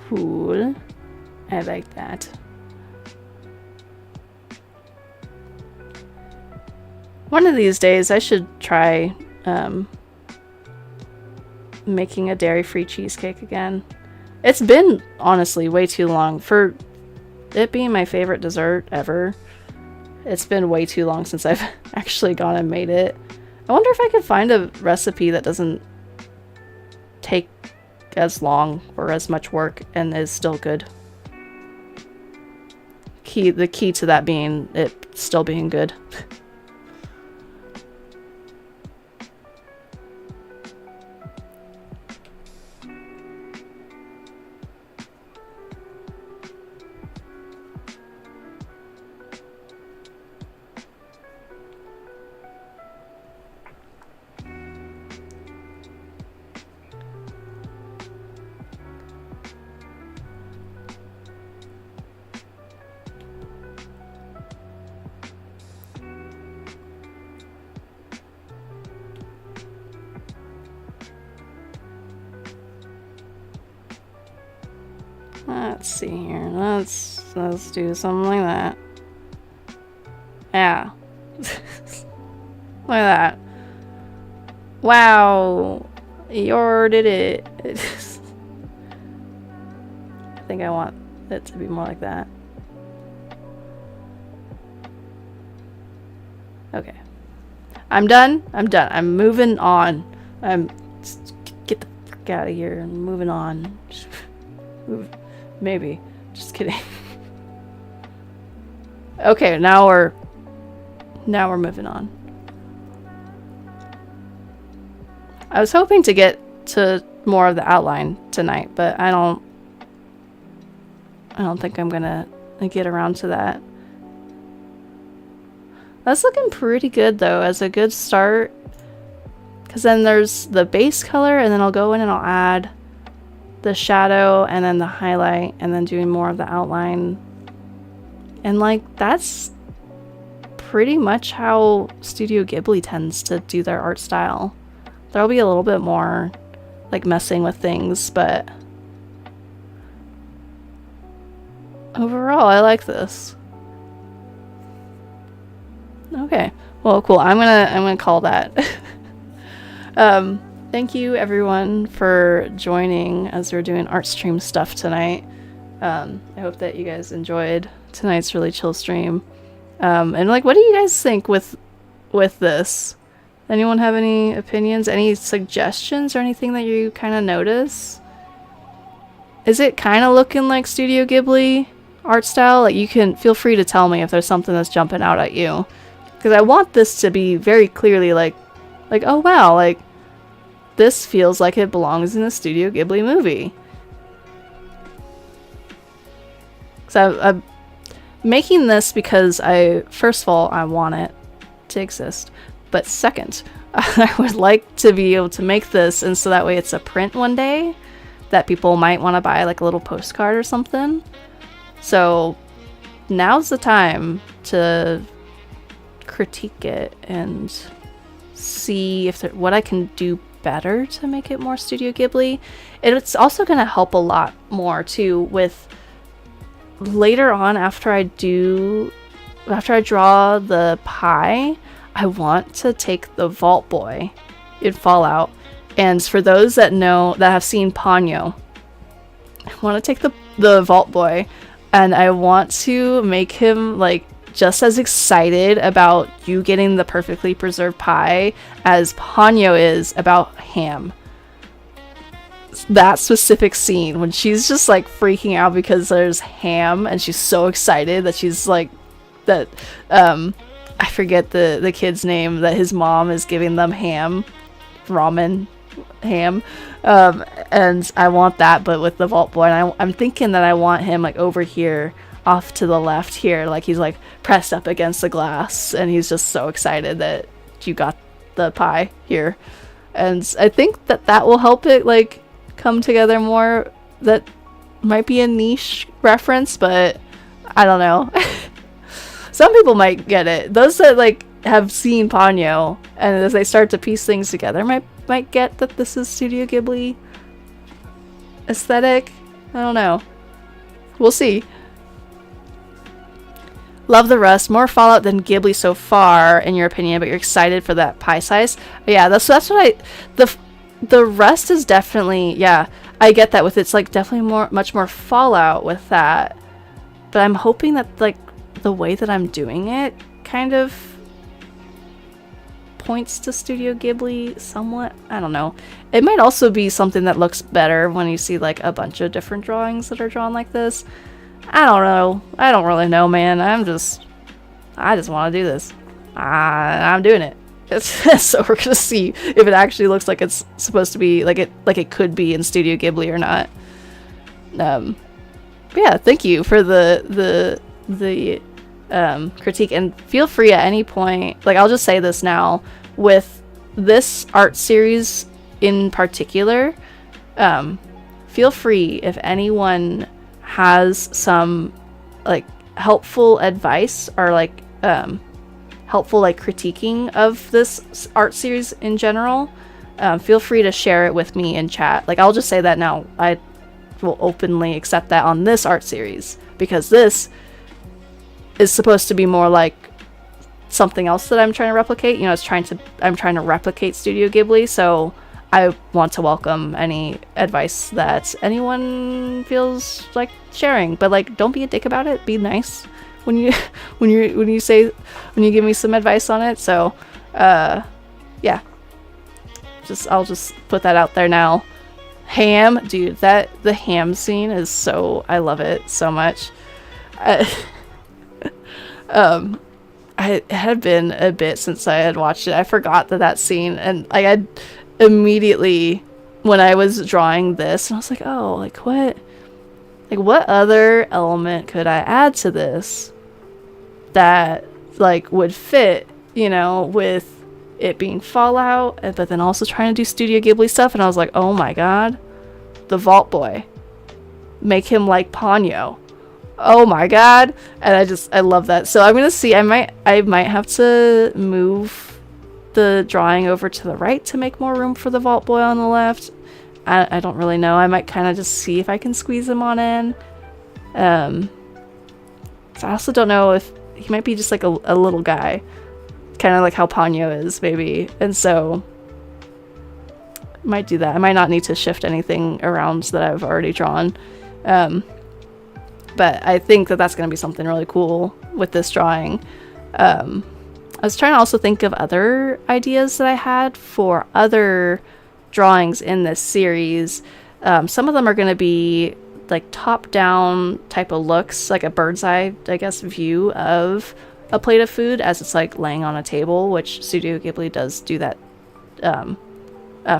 Speaker 1: Cool. I like that. One of these days I should try making a dairy-free cheesecake again. It's been, honestly, way too long. For it being my favorite dessert ever, it's been way too long since I've actually gone and made it. I wonder if I could find a recipe that doesn't take as long or as much work and is still good. The key to that being it still being good. Let's see here. Let's do something like that. Yeah. Look at that. Wow. You did it. I think I want it to be more like that. Okay. I'm done. I'm moving on. Get the frick out of here. I'm moving on. Maybe. Just kidding. Okay, now we're moving on. I was hoping to get to more of the outline tonight, but I don't think I'm gonna get around to that. That's looking pretty good though, as a good start. Because then there's the base color, and then I'll go in and I'll add the shadow and then the highlight, and then doing more of the outline. And like, that's pretty much how Studio Ghibli tends to do their art style. There'll be a little bit more like messing with things, but overall I like this. Okay, well, cool. I'm gonna call that. Thank you everyone for joining as we're doing art stream stuff tonight. I hope that you guys enjoyed tonight's really chill stream. And like, what do you guys think with this? Anyone have any opinions, any suggestions, or anything that you kind of notice? Is it kind of looking like Studio Ghibli art style? Like, you can feel free to tell me if there's something that's jumping out at you, because I want this to be very clearly like, oh wow, like this feels like it belongs in a Studio Ghibli movie. So I'm making this because first of all, I want it to exist. But second, I would like to be able to make this, and so that way it's a print one day that people might want to buy, like a little postcard or something. So now's the time to critique it and see if what I can do better to make it more Studio Ghibli. It's also going to help a lot more too with later on after I draw the pie. I want to take the Vault Boy in Fallout, and for those that have seen Ponyo, I want to take the Vault Boy, and I want to make him like just as excited about you getting the perfectly preserved pie as Ponyo is about ham. That specific scene when she's just like freaking out because there's ham, and she's so excited that she's like that I forget the kid's name, that his mom is giving them ham, ramen ham, and I want that, but with the Vault Boy. And I'm thinking that I want him like over here, off to the left here, like he's like pressed up against the glass, and he's just so excited that you got the pie here. And I think that will help it like come together more. That might be a niche reference, but I don't know. Some people might get it. Those that like have seen Ponyo, and as they start to piece things together, might get that this is Studio Ghibli aesthetic. I don't know. We'll see. Love the rest. More Fallout than Ghibli so far, in your opinion, but you're excited for that pie size. Yeah, that's what the rest is definitely, yeah, I get that with it's like definitely much more Fallout with that. But I'm hoping that like the way that I'm doing it kind of points to Studio Ghibli somewhat. I don't know. It might also be something that looks better when you see like a bunch of different drawings that are drawn like this. I don't know. I don't really know, man. I just want to do this. I'm doing it. So we're gonna see if it actually looks like it's supposed to be, like it could be in Studio Ghibli or not. But yeah, thank you for the critique, and feel free at any point, like I'll just say this now, with this art series in particular, feel free if anyone has some like helpful advice or like helpful like critiquing of this art series in general, feel free to share it with me in chat. Like I'll just say that now, will openly accept that on this art series, because this is supposed to be more like something else that I'm trying to replicate. You know, I'm trying to replicate Studio Ghibli, so I want to welcome any advice that anyone feels like sharing. But like, don't be a dick about it. Be nice when you when you give me some advice on it. So yeah, I'll just put that out there now. Ham, dude, the ham scene is so, I love it so much. It had been a bit since I had watched it. I forgot that scene, and I had immediately, when I was drawing this, and I was like, oh, what other element could I add to this that like would fit, you know, with it being Fallout, but then also trying to do Studio Ghibli stuff. And I was like, oh my god, the Vault Boy, make him like Ponyo. Oh my god. And I love that. So I'm gonna see, I might have to move the drawing over to the right to make more room for the Vault Boy on the left. I don't really know. I might kind of just see if I can squeeze him on in. So I also don't know if he might be just like a little guy, kind of like how Ponyo is, maybe. And so might do that. I might not need to shift anything around that I've already drawn. But I think that that's going to be something really cool with this drawing. I was trying to also think of other ideas that I had for other drawings in this series. Some of them are going to be like top-down type of looks, like a bird's eye, I guess, view of a plate of food as it's like laying on a table, which Studio Ghibli does do that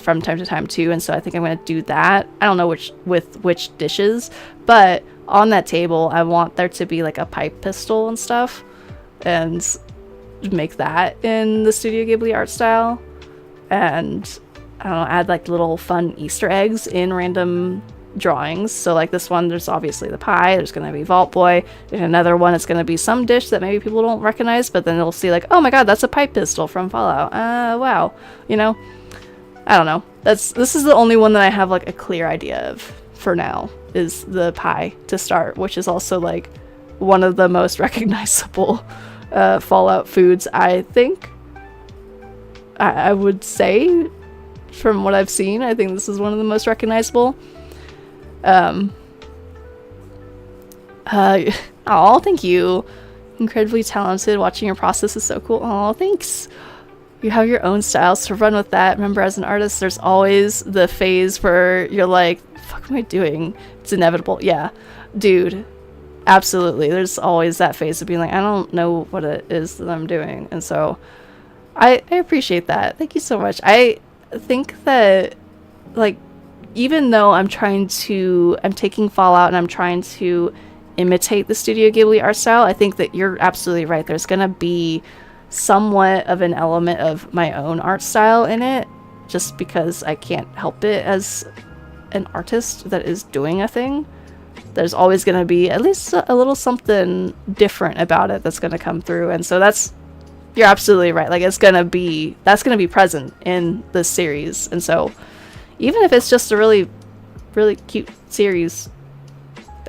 Speaker 1: from time to time too. And so I think I'm going to do that. I don't know which dishes, but on that table I want there to be like a pipe pistol and stuff, and make that in the Studio Ghibli art style. And I don't know, add like little fun Easter eggs in random drawings. So like this one, there's obviously the pie, there's going to be Vault Boy, and another one it's going to be some dish that maybe people don't recognize, but then they'll see like, oh my god, that's a pipe pistol from Fallout. Wow, you know. I don't know. This is the only one that I have like a clear idea of for now, is the pie to start, which is also like one of the most recognizable Fallout foods, I think. I would say, from what I've seen, I think this is one of the most recognizable. Oh, thank you. Incredibly talented. Watching your process is so cool. Oh, thanks. You have your own style, so run with that. Remember, as an artist, there's always the phase where you're like, fuck am I doing? It's inevitable. Yeah, dude, absolutely. There's always that phase of being like, I don't know what it is that I'm doing. And so I appreciate that. Thank you so much. I think that, like, even though I'm taking Fallout and I'm trying to imitate the Studio Ghibli art style, I think that you're absolutely right. There's gonna be somewhat of an element of my own art style in it, just because I can't help it as an artist that is doing a thing. There's always going to be at least a little something different about it that's going to come through. And so you're absolutely right. Like, that's going to be present in this series. And so even if it's just a really, really cute series,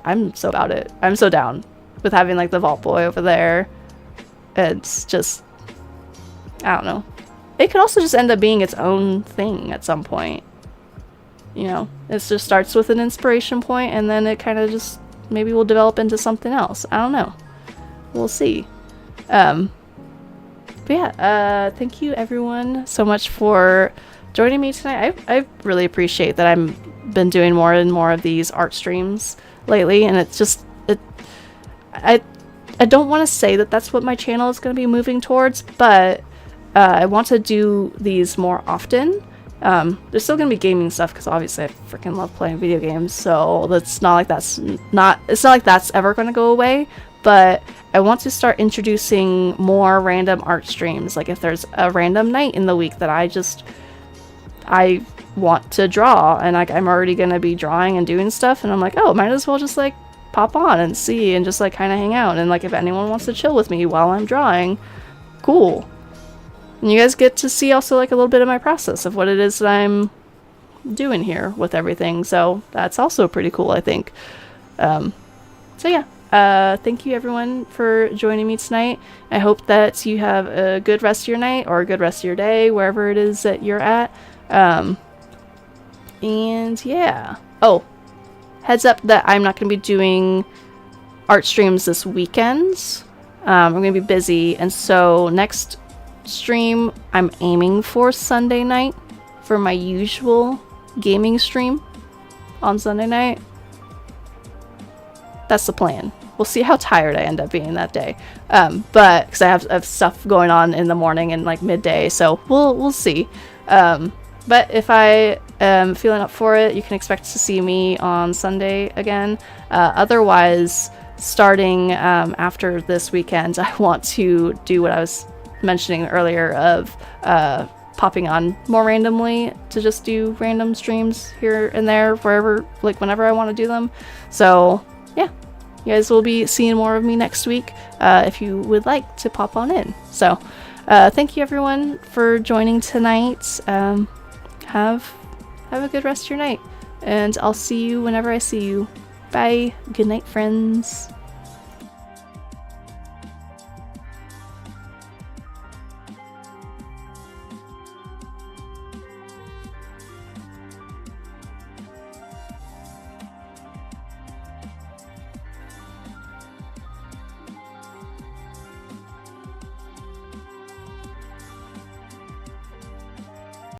Speaker 1: I'm so about it. I'm so down with having like the Vault Boy over there. It's just, I don't know. It could also just end up being its own thing at some point. You know, it just starts with an inspiration point, and then it kind of just maybe will develop into something else. I don't know. We'll see. But yeah, thank you everyone so much for joining me tonight. I really appreciate that I've been doing more and more of these art streams lately, and it's just, I don't want to say that that's what my channel is going to be moving towards, but I want to do these more often. There's still going to be gaming stuff, because obviously I freaking love playing video games, so it's not like that's ever going to go away, but I want to start introducing more random art streams. Like, if there's a random night in the week that I want to draw, and like I'm already going to be drawing and doing stuff, and I'm like, oh, might as well just like pop on and see and just like kind of hang out, and like if anyone wants to chill with me while I'm drawing, cool. And you guys get to see also like a little bit of my process of what it is that I'm doing here with everything. So that's also pretty cool, I think. So yeah, thank you everyone for joining me tonight. I hope that you have a good rest of your night or a good rest of your day, wherever it is that you're at. And yeah. Oh, heads up that I'm not going to be doing art streams this weekend. I'm going to be busy, and so next stream I'm aiming for Sunday night for my usual gaming stream on Sunday night. That's the plan. We'll see how tired I end up being that day. But because I have stuff going on in the morning and like midday, so we'll see. But if I am feeling up for it, you can expect to see me on Sunday again. Otherwise, starting after this weekend, I want to do what I was mentioning earlier of popping on more randomly to just do random streams here and there, wherever, like whenever I want to do them. So yeah, you guys will be seeing more of me next week if you would like to pop on in. So thank you everyone for joining tonight. Have a good rest of your night, and I'll see you whenever I see you. Bye. Good night, friends.